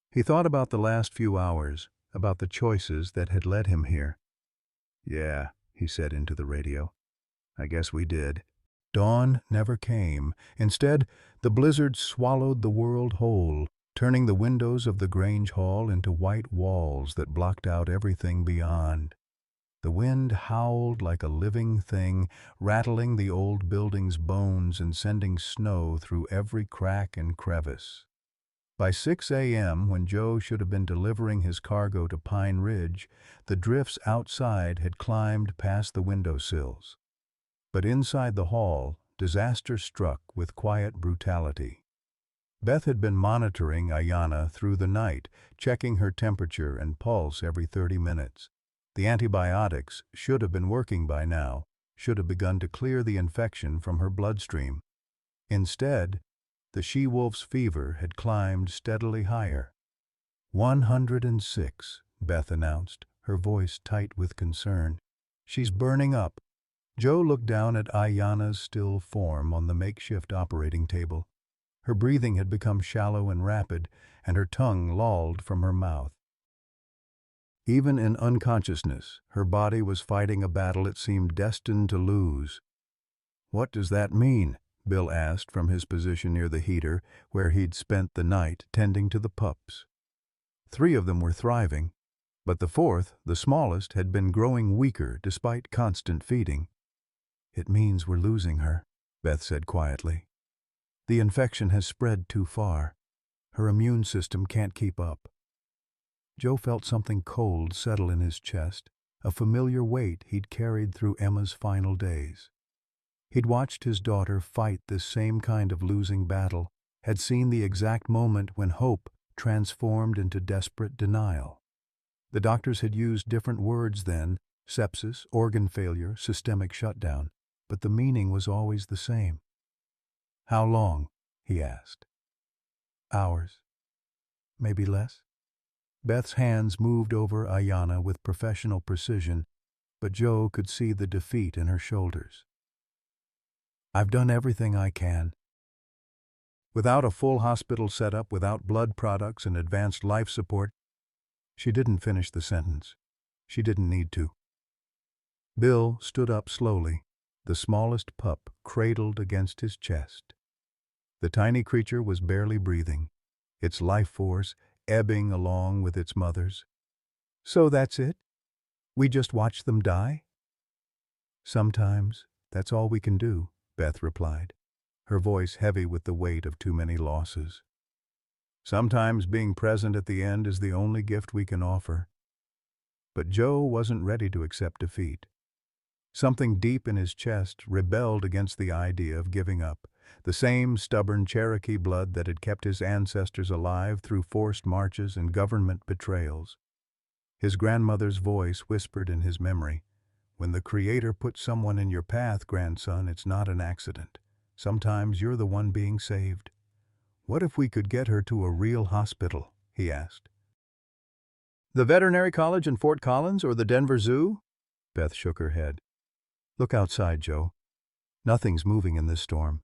He thought about the last few hours, about the choices that had led him here. "Yeah, he said into the radio. I guess we did. Dawn never came. Instead, the blizzard swallowed the world whole, turning the windows of the Grange Hall into white walls that blocked out everything beyond. The wind howled like a living thing, rattling the old building's bones and sending snow through every crack and crevice. By 6 a.m., when Joe should have been delivering his cargo to Pine Ridge, the drifts outside had climbed past the windowsills. But inside the hall, disaster struck with quiet brutality. Beth had been monitoring Ayanna through the night, checking her temperature and pulse every 30 minutes. The antibiotics should have been working by now, should have begun to clear the infection from her bloodstream. Instead, the she-wolf's fever had climbed steadily higher. 106, Beth announced, her voice tight with concern. She's burning up. Joe looked down at Ayanna's still form on the makeshift operating table. Her breathing had become shallow and rapid, and her tongue lolled from her mouth. Even in unconsciousness, her body was fighting a battle it seemed destined to lose. What does that mean? Bill asked from his position near the heater, where he'd spent the night tending to the pups. 3 of them were thriving, but the 4th, the smallest, had been growing weaker despite constant feeding. It means we're losing her, Beth said quietly. The infection has spread too far. Her immune system can't keep up. Joe felt something cold settle in his chest, a familiar weight he'd carried through Emma's final days. He'd watched his daughter fight this same kind of losing battle, had seen the exact moment when hope transformed into desperate denial. The doctors had used different words then, sepsis, organ failure, systemic shutdown, but the meaning was always the same. How long? He asked. Hours. Maybe less? Beth's hands moved over Ayanna with professional precision, but Joe could see the defeat in her shoulders. I've done everything I can. Without a full hospital setup, without blood products and advanced life support, she didn't finish the sentence. She didn't need to. Bill stood up slowly, the smallest pup cradled against his chest. The tiny creature was barely breathing, its life force ebbing along with its mother's. So that's it? We just watch them die? Sometimes that's all we can do, Beth replied, her voice heavy with the weight of too many losses. Sometimes being present at the end is the only gift we can offer. But Joe wasn't ready to accept defeat. Something deep in his chest rebelled against the idea of giving up, the same stubborn Cherokee blood that had kept his ancestors alive through forced marches and government betrayals. His grandmother's voice whispered in his memory, "When the Creator puts someone in your path, grandson, it's not an accident. Sometimes you're the one being saved." What if we could get her to a real hospital? He asked. The veterinary college in Fort Collins or the Denver Zoo? Beth shook her head. Look outside, Joe. Nothing's moving in this storm.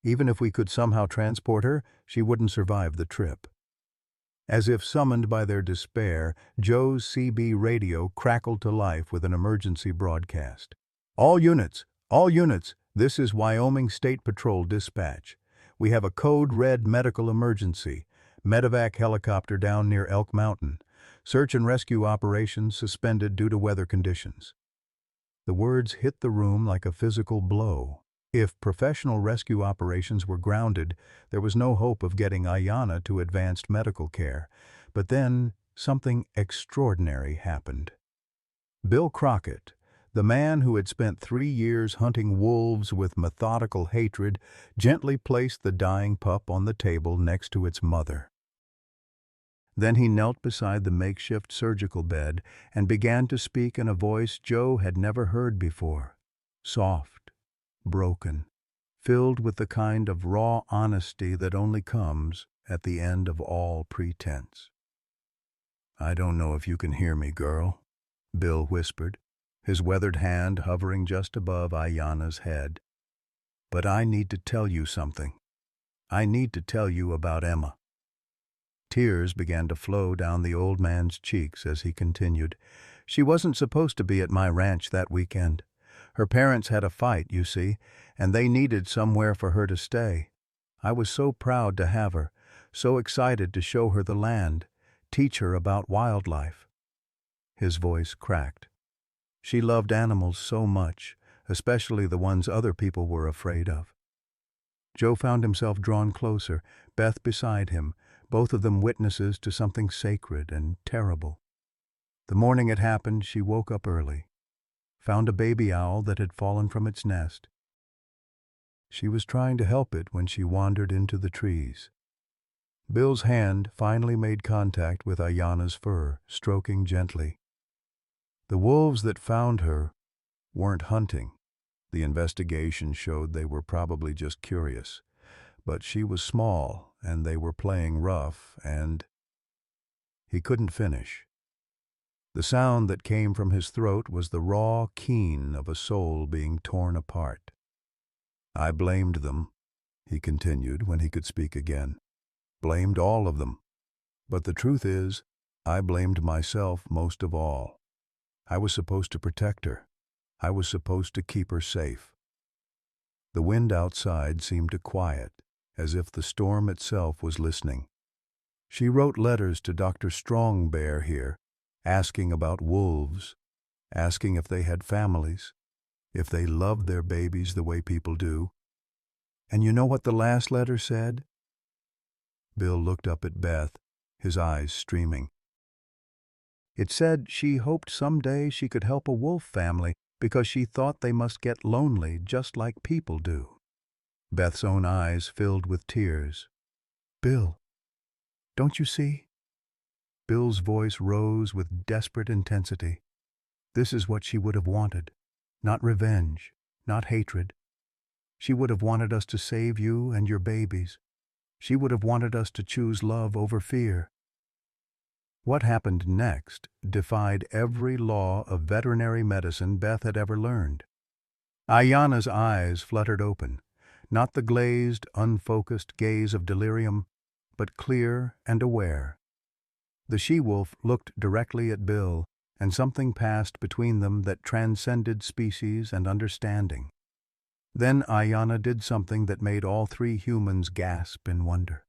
Even if we could somehow transport her, she wouldn't survive the trip. As if summoned by their despair, Joe's CB radio crackled to life with an emergency broadcast. All units, this is Wyoming State Patrol dispatch. We have a code red medical emergency. Medevac helicopter down near Elk Mountain. Search and rescue operations suspended due to weather conditions. The words hit the room like a physical blow. If professional rescue operations were grounded, there was no hope of getting Ayanna to advanced medical care. But then, something extraordinary happened. Bill Crockett, the man who had spent 3 years hunting wolves with methodical hatred, gently placed the dying pup on the table next to its mother. Then he knelt beside the makeshift surgical bed and began to speak in a voice Joe had never heard before. Soft, broken, filled with the kind of raw honesty that only comes at the end of all pretense. "I don't know if you can hear me, girl," Bill whispered, his weathered hand hovering just above Ayanna's head. "But I need to tell you something. I need to tell you about Emma." Tears began to flow down the old man's cheeks as he continued, She wasn't supposed to be at my ranch that weekend. Her parents had a fight, you see, and they needed somewhere for her to stay. I was so proud to have her, so excited to show her the land, teach her about wildlife." His voice cracked. She loved animals so much, especially the ones other people were afraid of. Joe found himself drawn closer, Beth beside him, both of them witnesses to something sacred and terrible. The morning it happened, she woke up early, found a baby owl that had fallen from its nest. She was trying to help it when she wandered into the trees. Bill's hand finally made contact with Ayanna's fur, stroking gently. The wolves that found her weren't hunting. The investigation showed they were probably just curious. But she was small, and they were playing rough, and... He couldn't finish. The sound that came from his throat was the raw keen of a soul being torn apart. "I blamed them," he continued when he could speak again. "Blamed all of them. But the truth is, I blamed myself most of all. I was supposed to protect her. I was supposed to keep her safe." The wind outside seemed to quiet, as if the storm itself was listening. She wrote letters to Dr. Strongbear here, asking about wolves, asking if they had families, if they loved their babies the way people do. And you know what the last letter said? Bill looked up at Beth, his eyes streaming. It said she hoped someday she could help a wolf family because she thought they must get lonely just like people do. Beth's own eyes filled with tears. "Bill, don't you see?" Bill's voice rose with desperate intensity. This is what she would have wanted. Not revenge, not hatred. She would have wanted us to save you and your babies. She would have wanted us to choose love over fear. What happened next defied every law of veterinary medicine Beth had ever learned. Ayanna's eyes fluttered open, not the glazed, unfocused gaze of delirium, but clear and aware. The she-wolf looked directly at Bill, and something passed between them that transcended species and understanding. Then Ayanna did something that made all three humans gasp in wonder.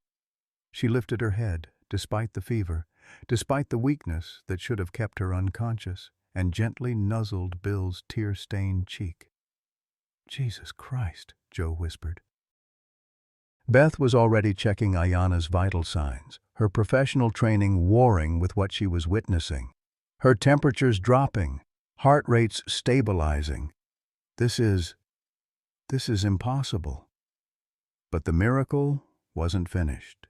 She lifted her head, despite the fever, despite the weakness that should have kept her unconscious, and gently nuzzled Bill's tear-stained cheek. "Jesus Christ," Joe whispered. Beth was already checking Ayanna's vital signs, her professional training warring with what she was witnessing. Her temperatures dropping, heart rates stabilizing. This is impossible. But the miracle wasn't finished.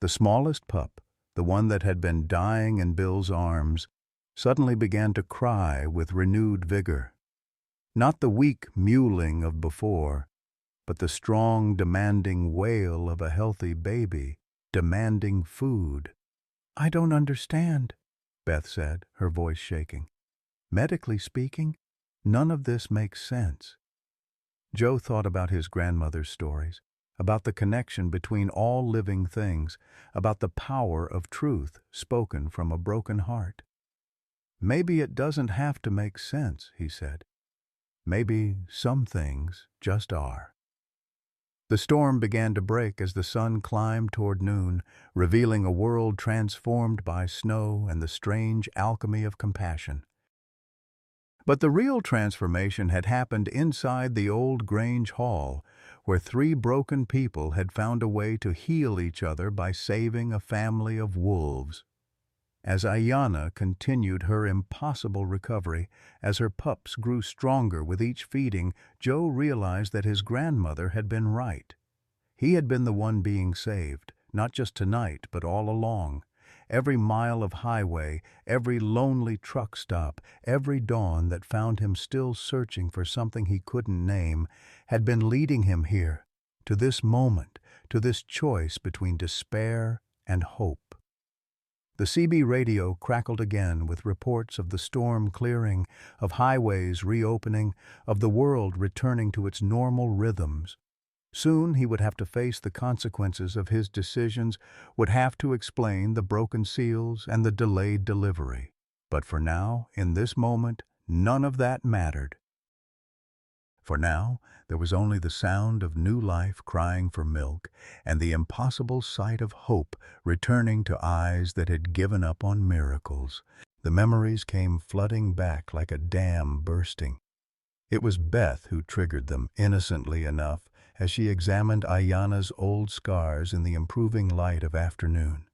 The smallest pup, the one that had been dying in Bill's arms, suddenly began to cry with renewed vigor. Not the weak mewling of before, but the strong, demanding wail of a healthy baby, demanding food. "I don't understand," Beth said, her voice shaking. "Medically speaking, none of this makes sense." Joe thought about his grandmother's stories, about the connection between all living things, about the power of truth spoken from a broken heart. "Maybe it doesn't have to make sense," he said. "Maybe some things just are." The storm began to break as the sun climbed toward noon, revealing a world transformed by snow and the strange alchemy of compassion. But the real transformation had happened inside the old Grange Hall, where three broken people had found a way to heal each other by saving a family of wolves. As Ayanna continued her impossible recovery, as her pups grew stronger with each feeding, Joe realized that his grandmother had been right. He had been the one being saved, not just tonight, but all along. Every mile of highway, every lonely truck stop, every dawn that found him still searching for something he couldn't name, had been leading him here, to this moment, to this choice between despair and hope. The CB radio crackled again with reports of the storm clearing, of highways reopening, of the world returning to its normal rhythms. Soon he would have to face the consequences of his decisions, would have to explain the broken seals and the delayed delivery. But for now, in this moment, none of that mattered. For now, there was only the sound of new life crying for milk and the impossible sight of hope returning to eyes that had given up on miracles. The memories came flooding back like a dam bursting. It was Beth who triggered them, innocently enough, as she examined Ayanna's old scars in the improving light of afternoon.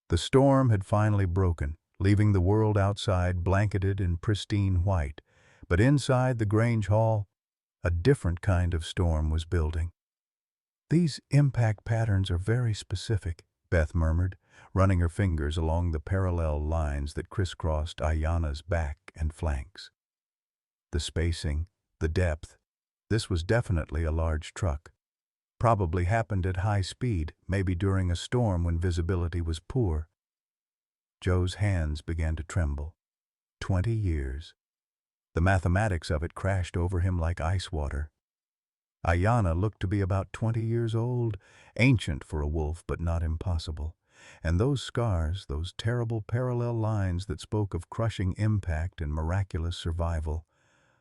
The storm had finally broken, leaving the world outside blanketed in pristine white, but inside the Grange Hall, a different kind of storm was building. "These impact patterns are very specific," Beth murmured, running her fingers along the parallel lines that crisscrossed Ayanna's back and flanks. The spacing, the depth, this was definitely a large truck. Probably happened at high speed, maybe during a storm when visibility was poor. Joe's hands began to tremble. 20 years. The mathematics of it crashed over him like ice water. Ayanna looked to be about 20 years old, ancient for a wolf but not impossible. And those scars, those terrible parallel lines that spoke of crushing impact and miraculous survival.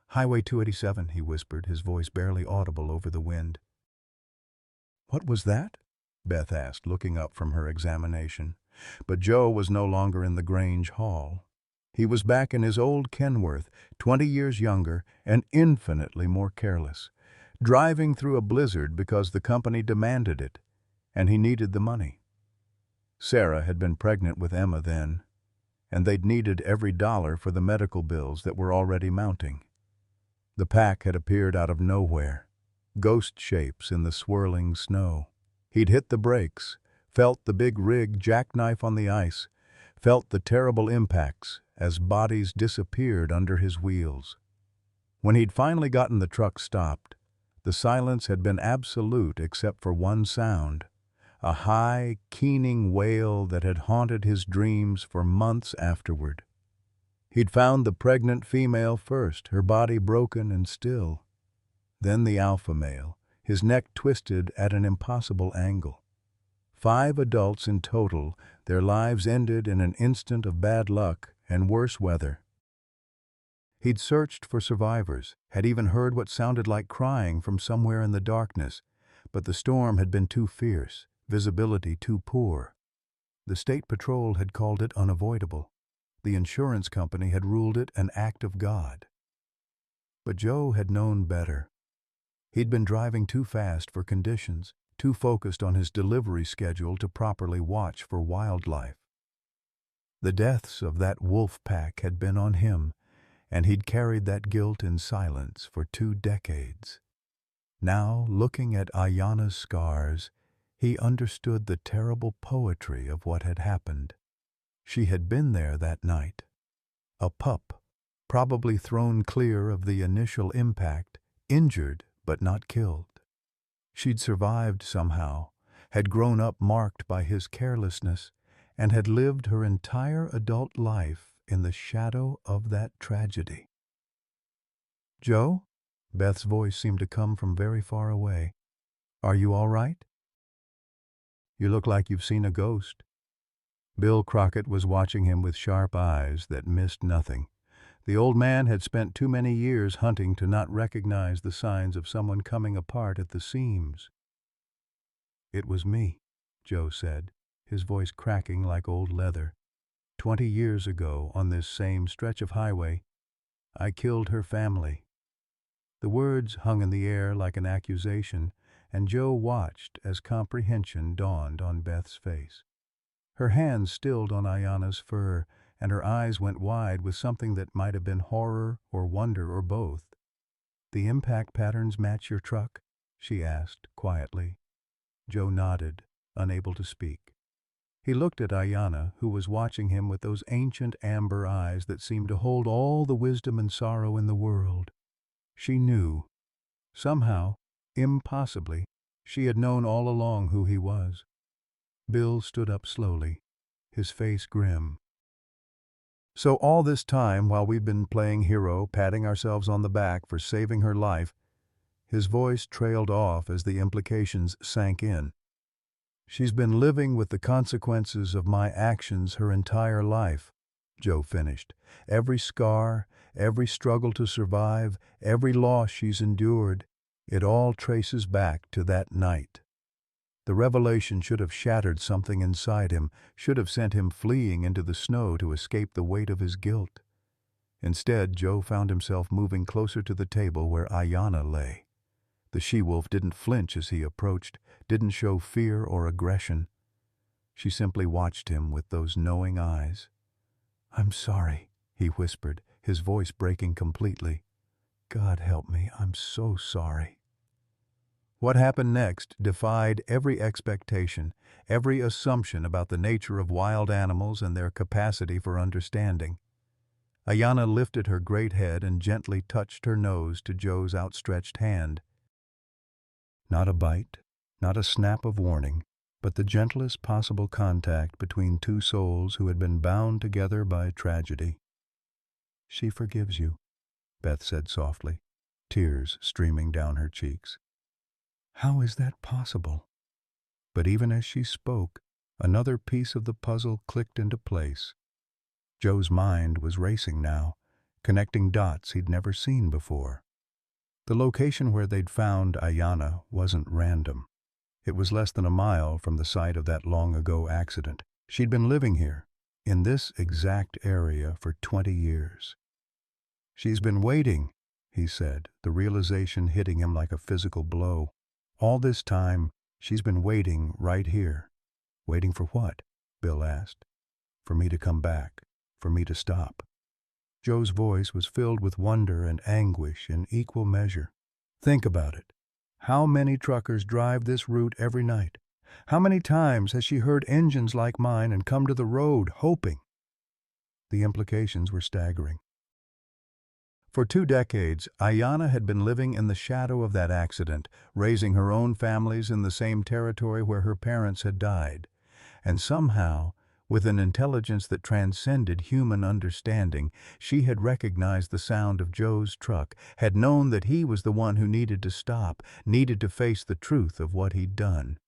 "Highway 287, he whispered, his voice barely audible over the wind. "What was that?" Beth asked, looking up from her examination. But Joe was no longer in the Grange Hall. He was back in his old Kenworth, 20 years younger and infinitely more careless, driving through a blizzard because the company demanded it, and he needed the money. Sarah had been pregnant with Emma then, and they'd needed every dollar for the medical bills that were already mounting. The pack had appeared out of nowhere, ghost shapes in the swirling snow. He'd hit the brakes, felt the big rig jackknife on the ice, felt the terrible impacts as bodies disappeared under his wheels. When he'd finally gotten the truck stopped, the silence had been absolute except for one sound, a high, keening wail that had haunted his dreams for months afterward. He'd found the pregnant female first, her body broken and still. Then the alpha male, his neck twisted at an impossible angle. 5 adults in total, their lives ended in an instant of bad luck and worse weather. He'd searched for survivors, had even heard what sounded like crying from somewhere in the darkness, but the storm had been too fierce, visibility too poor. The state patrol had called it unavoidable. The insurance company had ruled it an act of God. But Joe had known better. He'd been driving too fast for conditions, too focused on his delivery schedule to properly watch for wildlife. The deaths of that wolf pack had been on him, and he'd carried that guilt in silence for 2 decades. Now, looking at Ayanna's scars, he understood the terrible poetry of what had happened. She had been there that night. A pup, probably thrown clear of the initial impact, injured but not killed. She'd survived somehow, had grown up marked by his carelessness, and had lived her entire adult life in the shadow of that tragedy. "Joe?" Beth's voice seemed to come from very far away. "Are you all right?" "You look like you've seen a ghost." Bill Crockett was watching him with sharp eyes that missed nothing. The old man had spent too many years hunting to not recognize the signs of someone coming apart at the seams. "It was me," Joe said, his voice cracking like old leather. 20 years ago, on this same stretch of highway, I killed her family." The words hung in the air like an accusation, and Joe watched as comprehension dawned on Beth's face. Her hands stilled on Ayanna's fur, and her eyes went wide with something that might have been horror or wonder or both. "The impact patterns match your truck?" she asked quietly. Joe nodded, unable to speak. He looked at Ayanna, who was watching him with those ancient amber eyes that seemed to hold all the wisdom and sorrow in the world. She knew. Somehow, impossibly, she had known all along who he was. Bill stood up slowly, his face grim. "So all this time, while we've been playing hero, patting ourselves on the back for saving her life," his voice trailed off as the implications sank in. "She's been living with the consequences of my actions her entire life. Joe finished. Every scar, every struggle to survive, every loss she's endured, it all traces back to that night. The revelation should have shattered something inside him, should have sent him fleeing into the snow to escape the weight of his guilt. Instead, Joe found himself moving closer to the table where Ayanna lay. The she-wolf didn't flinch as he approached, didn't show fear or aggression. She simply watched him with those knowing eyes. "I'm sorry," he whispered, his voice breaking completely. "God help me, I'm so sorry." What happened next defied every expectation, every assumption about the nature of wild animals and their capacity for understanding. Ayanna lifted her great head and gently touched her nose to Joe's outstretched hand. Not a bite, not a snap of warning, but the gentlest possible contact between two souls who had been bound together by tragedy. "She forgives you," Beth said softly, tears streaming down her cheeks. "How is that possible?" But even as she spoke, another piece of the puzzle clicked into place. Joe's mind was racing now, connecting dots he'd never seen before. The location where they'd found Ayanna wasn't random. It was less than a mile from the site of that long-ago accident. She'd been living here, in this exact area, for 20 years. "She's been waiting," he said, the realization hitting him like a physical blow. "All this time, she's been waiting right here." "Waiting for what?" Bill asked. "For me to come back, for me to stop." Joe's voice was filled with wonder and anguish in equal measure. "Think about it. How many truckers drive this route every night? How many times has she heard engines like mine and come to the road, hoping?" The implications were staggering. For 2 decades, Ayanna had been living in the shadow of that accident, raising her own families in the same territory where her parents had died. And somehow, with an intelligence that transcended human understanding, she had recognized the sound of Joe's truck, had known that he was the one who needed to stop, needed to face the truth of what he'd done.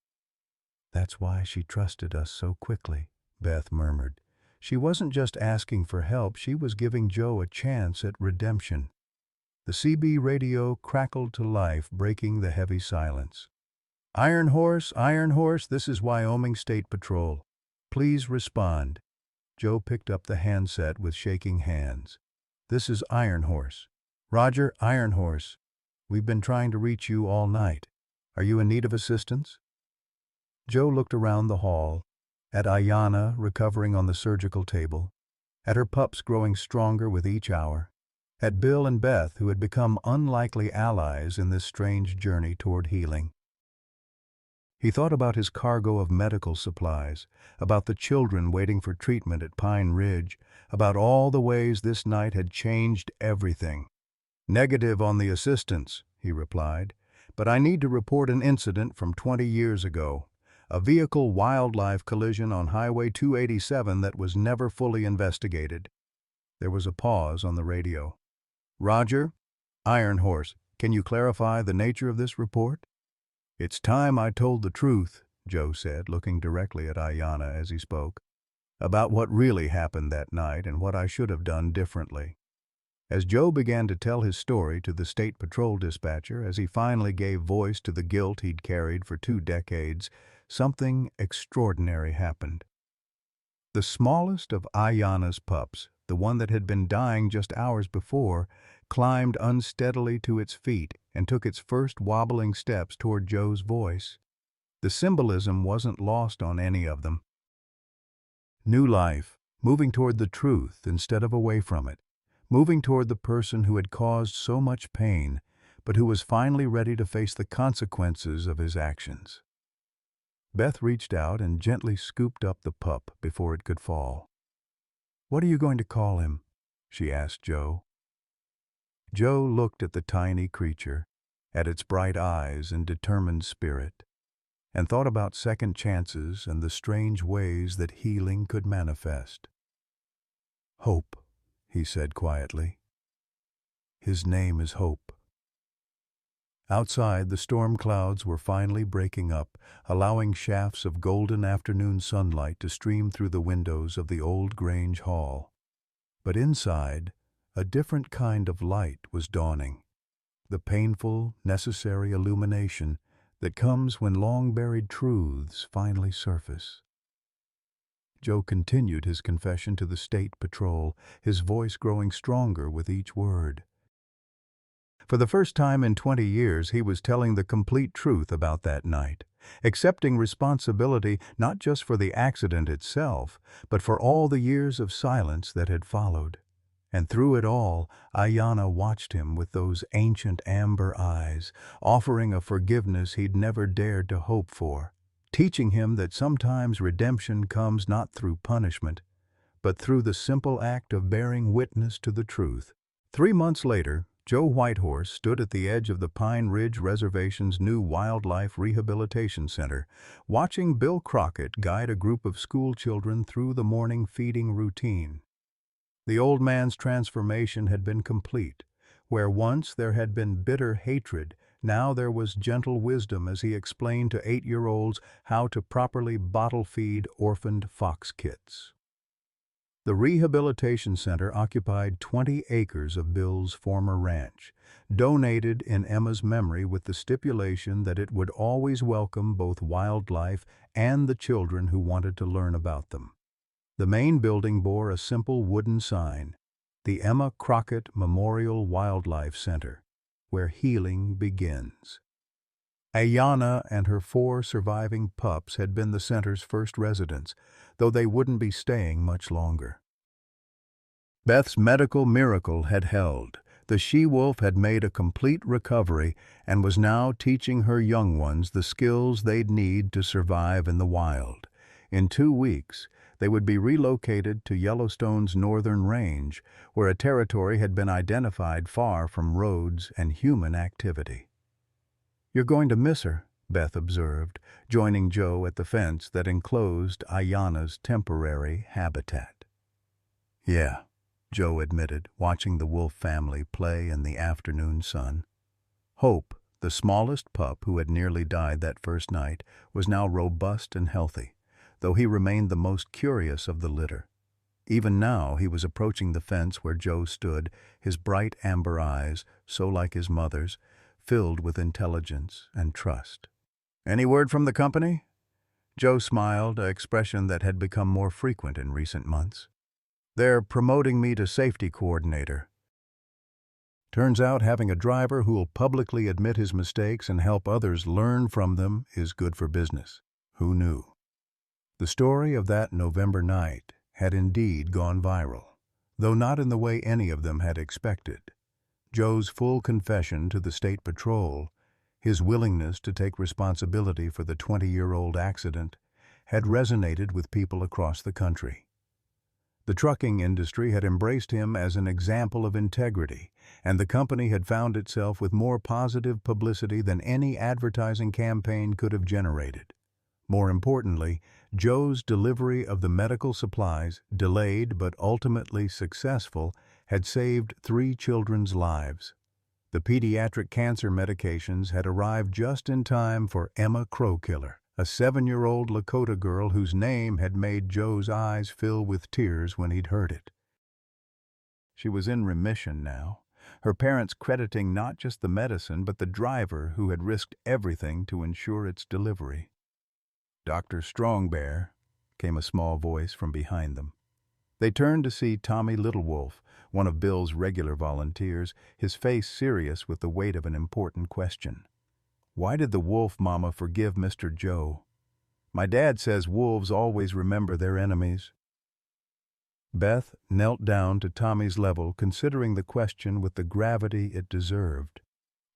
"That's why she trusted us so quickly," Beth murmured. She wasn't just asking for help, she was giving Joe a chance at redemption. The CB radio crackled to life, breaking the heavy silence. Iron Horse, this is Wyoming State Patrol. Please respond." Joe picked up the handset with shaking hands. "This is Iron Horse." "Roger, Iron Horse. We've been trying to reach you all night. Are you in need of assistance?" Joe looked around the hall, at Ayanna recovering on the surgical table, at her pups growing stronger with each hour, at Bill and Beth who had become unlikely allies in this strange journey toward healing. He thought about his cargo of medical supplies, about the children waiting for treatment at Pine Ridge, about all the ways this night had changed everything. "Negative on the assistance," he replied, "but I need to report an incident from 20 years ago. A vehicle-wildlife collision on Highway 287 that was never fully investigated." There was a pause on the radio. "Roger, Iron Horse, can you clarify the nature of this report?" "It's time I told the truth," Joe said, looking directly at Ayanna as he spoke, "about what really happened that night and what I should have done differently." As Joe began to tell his story to the State Patrol dispatcher, as he finally gave voice to the guilt he'd carried for 2 decades, something extraordinary happened. The smallest of Ayanna's pups, the one that had been dying just hours before, climbed unsteadily to its feet and took its first wobbling steps toward Joe's voice. The symbolism wasn't lost on any of them. New life, moving toward the truth instead of away from it, moving toward the person who had caused so much pain, but who was finally ready to face the consequences of his actions. Beth reached out and gently scooped up the pup before it could fall. "What are you going to call him?" she asked Joe. Joe looked at the tiny creature, at its bright eyes and determined spirit, and thought about second chances and the strange ways that healing could manifest. "Hope," he said quietly. "His name is Hope." Outside, the storm clouds were finally breaking up, allowing shafts of golden afternoon sunlight to stream through the windows of the old Grange Hall. But inside, a different kind of light was dawning. The painful, necessary illumination that comes when long-buried truths finally surface. Joe continued his confession to the State Patrol, his voice growing stronger with each word. For the first time in 20 years, he was telling the complete truth about that night, accepting responsibility not just for the accident itself, but for all the years of silence that had followed. And through it all, Ayanna watched him with those ancient amber eyes, offering a forgiveness he'd never dared to hope for, teaching him that sometimes redemption comes not through punishment, but through the simple act of bearing witness to the truth. 3 months later, Joe Whitehorse stood at the edge of the Pine Ridge Reservation's new Wildlife Rehabilitation Center, watching Bill Crockett guide a group of school children through the morning feeding routine. The old man's transformation had been complete. Where once there had been bitter hatred, now there was gentle wisdom as he explained to 8-year-olds how to properly bottle feed orphaned fox kits. The rehabilitation center occupied 20 acres of Bill's former ranch, donated in Emma's memory with the stipulation that it would always welcome both wildlife and the children who wanted to learn about them. The main building bore a simple wooden sign, the Emma Crockett Memorial Wildlife Center, where healing begins. Ayanna and her 4 surviving pups had been the center's first residents, though they wouldn't be staying much longer. Beth's medical miracle had held. The she-wolf had made a complete recovery and was now teaching her young ones the skills they'd need to survive in the wild. In 2 weeks, they would be relocated to Yellowstone's northern range, where a territory had been identified far from roads and human activity. "You're going to miss her," Beth observed, joining Joe at the fence that enclosed Ayanna's temporary habitat. "Yeah," Joe admitted, watching the wolf family play in the afternoon sun. Hope, the smallest pup who had nearly died that first night, was now robust and healthy, though he remained the most curious of the litter. Even now he was approaching the fence where Joe stood, his bright amber eyes, so like his mother's, filled with intelligence and trust. "Any word from the company?" Joe smiled, an expression that had become more frequent in recent months. "They're promoting me to safety coordinator. Turns out having a driver who will publicly admit his mistakes and help others learn from them is good for business. Who knew?" The story of that November night had indeed gone viral, though not in the way any of them had expected. Joe's full confession to the State Patrol, his willingness to take responsibility for the 20-year-old accident, had resonated with people across the country. The trucking industry had embraced him as an example of integrity, and the company had found itself with more positive publicity than any advertising campaign could have generated. More importantly, Joe's delivery of the medical supplies, delayed but ultimately successful, had saved 3 children's lives. The pediatric cancer medications had arrived just in time for Emma Crowkiller, a 7-year-old Lakota girl whose name had made Joe's eyes fill with tears when he'd heard it. She was in remission now, her parents crediting not just the medicine but the driver who had risked everything to ensure its delivery. "Dr. Strongbear," came a small voice from behind them. They turned to see Tommy Littlewolf, one of Bill's regular volunteers, his face serious with the weight of an important question. "Why did the wolf mama forgive Mr. Joe? My dad says wolves always remember their enemies." Beth knelt down to Tommy's level, considering the question with the gravity it deserved.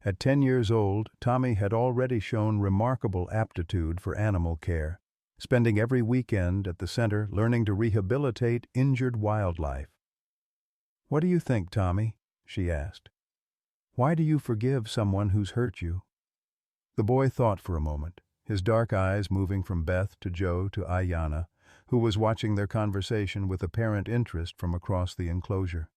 At 10 years old, Tommy had already shown remarkable aptitude for animal care, spending every weekend at the center learning to rehabilitate injured wildlife. "What do you think, Tommy?" she asked. "Why do you forgive someone who's hurt you?" The boy thought for a moment, his dark eyes moving from Beth to Joe to Ayanna, who was watching their conversation with apparent interest from across the enclosure.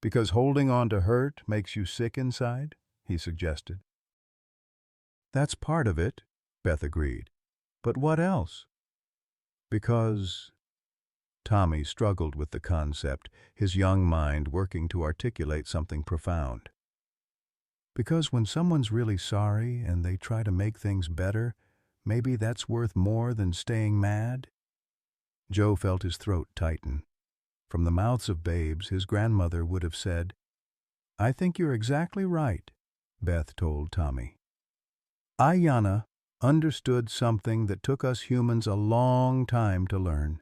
"Because holding on to hurt makes you sick inside?" he suggested. "That's part of it," Beth agreed. "But what else?" "Because Tommy struggled with the concept, his young mind working to articulate something profound. Because when someone's really sorry and they try to make things better, maybe that's worth more than staying mad? Joe felt his throat tighten. From the mouths of babes, his grandmother would have said, "I think you're exactly right," Beth told Tommy. Ayanna understood something that took us humans a long time to learn,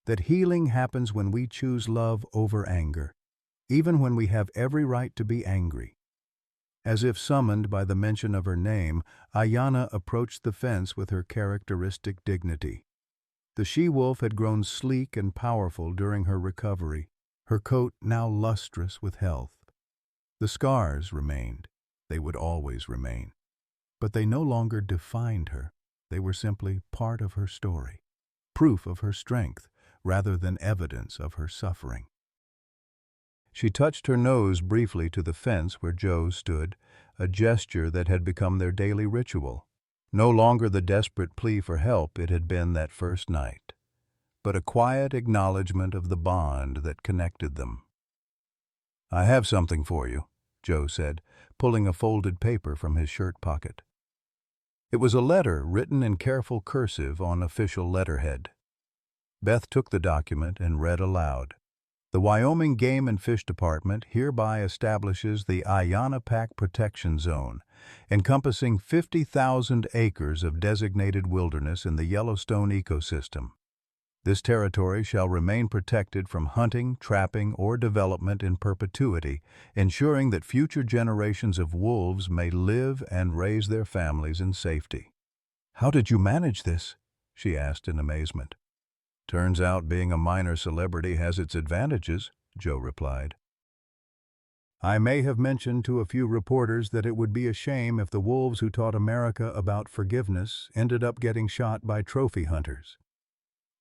that healing happens when we choose love over anger, even when we have every right to be angry. As if summoned by the mention of her name, Ayanna approached the fence with her characteristic dignity. The she-wolf had grown sleek and powerful during her recovery, her coat now lustrous with health. The scars remained. They would always remain. But they no longer defined her. They were simply part of her story, proof of her strength, rather than evidence of her suffering. She touched her nose briefly to the fence where Joe stood, a gesture that had become their daily ritual. No longer the desperate plea for help it had been that first night, but a quiet acknowledgement of the bond that connected them. "I have something for you," Joe said, pulling a folded paper from his shirt pocket. It was a letter written in careful cursive on official letterhead. Beth took the document and read aloud. "The Wyoming Game and Fish Department hereby establishes the Ayanna Pack Protection Zone, encompassing 50,000 acres of designated wilderness in the Yellowstone ecosystem. This territory shall remain protected from hunting, trapping, or development in perpetuity, ensuring that future generations of wolves may live and raise their families in safety." "How did you manage this?" she asked in amazement. "Turns out being a minor celebrity has its advantages," Joe replied. "I may have mentioned to a few reporters that it would be a shame if the wolves who taught America about forgiveness ended up getting shot by trophy hunters."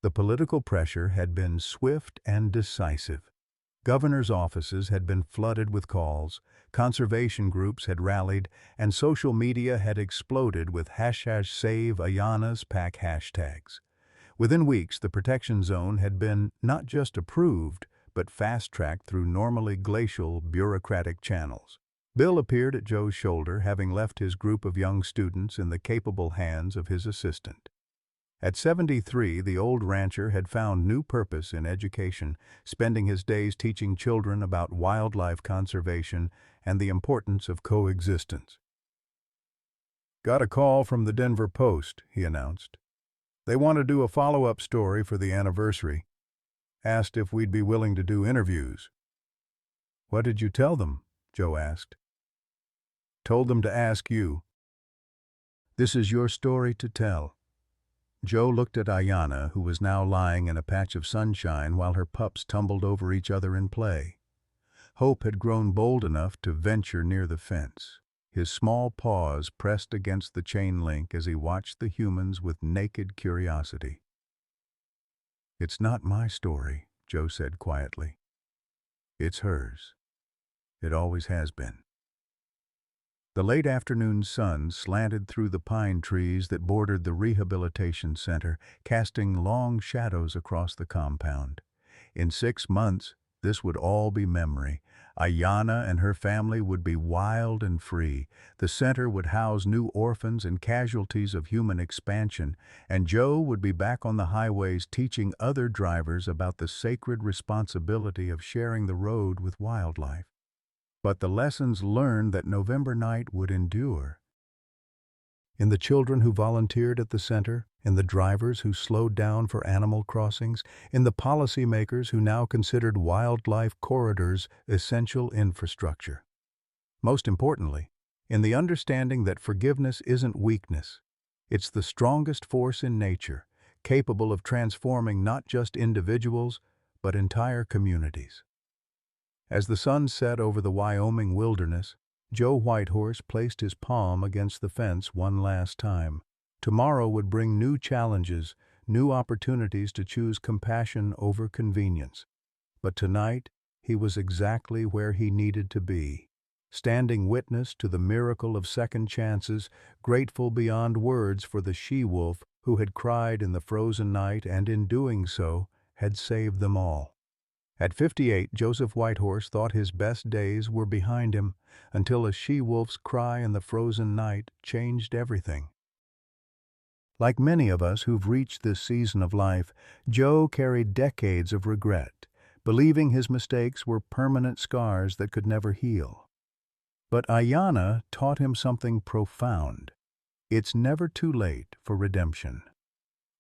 The political pressure had been swift and decisive. Governors' offices had been flooded with calls, conservation groups had rallied, and social media had exploded with #SaveAyanna's Pack hashtags. Within weeks, the protection zone had been not just approved, but fast-tracked through normally glacial, bureaucratic channels. Bill appeared at Joe's shoulder, having left his group of young students in the capable hands of his assistant. At 73, the old rancher had found new purpose in education, spending his days teaching children about wildlife conservation and the importance of coexistence. "Got a call from the Denver Post," he announced. "They want to do a follow-up story for the anniversary. Asked if we'd be willing to do interviews." "What did you tell them?" Joe asked. "Told them to ask you. This is your story to tell." Joe looked at Ayanna, who was now lying in a patch of sunshine while her pups tumbled over each other in play. Hope had grown bold enough to venture near the fence. His small paws pressed against the chain link as he watched the humans with naked curiosity. "It's not my story," Joe said quietly. "It's hers. It always has been." The late afternoon sun slanted through the pine trees that bordered the rehabilitation center, casting long shadows across the compound. In 6 months, this would all be memory. Ayanna and her family would be wild and free. The center would house new orphans and casualties of human expansion, and Joe would be back on the highways teaching other drivers about the sacred responsibility of sharing the road with wildlife. But the lessons learned that November night would endure. In the children who volunteered at the center, in the drivers who slowed down for animal crossings, in the policymakers who now considered wildlife corridors essential infrastructure. Most importantly, in the understanding that forgiveness isn't weakness. It's the strongest force in nature, capable of transforming not just individuals, but entire communities. As the sun set over the Wyoming wilderness, Joe Whitehorse placed his palm against the fence one last time. Tomorrow would bring new challenges, new opportunities to choose compassion over convenience. But tonight, he was exactly where he needed to be, standing witness to the miracle of second chances, grateful beyond words for the she-wolf who had cried in the frozen night and in doing so, had saved them all. At 58, Joseph Whitehorse thought his best days were behind him until a she-wolf's cry in the frozen night changed everything. Like many of us who've reached this season of life, Joe carried decades of regret, believing his mistakes were permanent scars that could never heal. But Ayanna taught him something profound. It's never too late for redemption.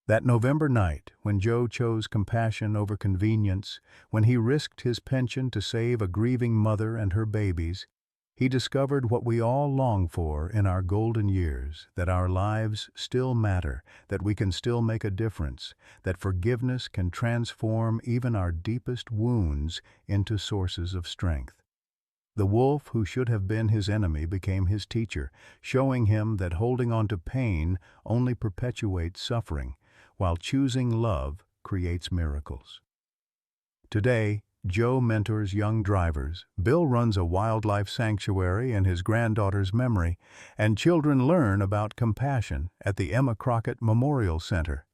That November night, when Joe chose compassion over convenience, when he risked his pension to save a grieving mother and her babies, he discovered what we all long for in our golden years, that our lives still matter, that we can still make a difference, that forgiveness can transform even our deepest wounds into sources of strength. The wolf who should have been his enemy became his teacher, showing him that holding on to pain only perpetuates suffering, while choosing love creates miracles. Today, Joe mentors young drivers, Bill runs a wildlife sanctuary in his granddaughter's memory, and children learn about compassion at the Emma Crockett Memorial Center.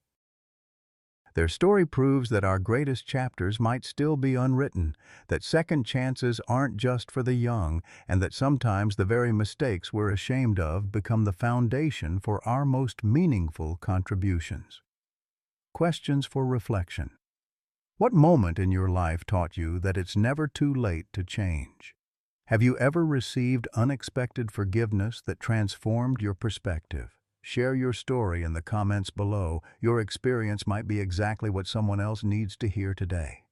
Their story proves that our greatest chapters might still be unwritten, that second chances aren't just for the young, and that sometimes the very mistakes we're ashamed of become the foundation for our most meaningful contributions. Questions for reflection. What moment in your life taught you that it's never too late to change? Have you ever received unexpected forgiveness that transformed your perspective? Share your story in the comments below. Your experience might be exactly what someone else needs to hear today.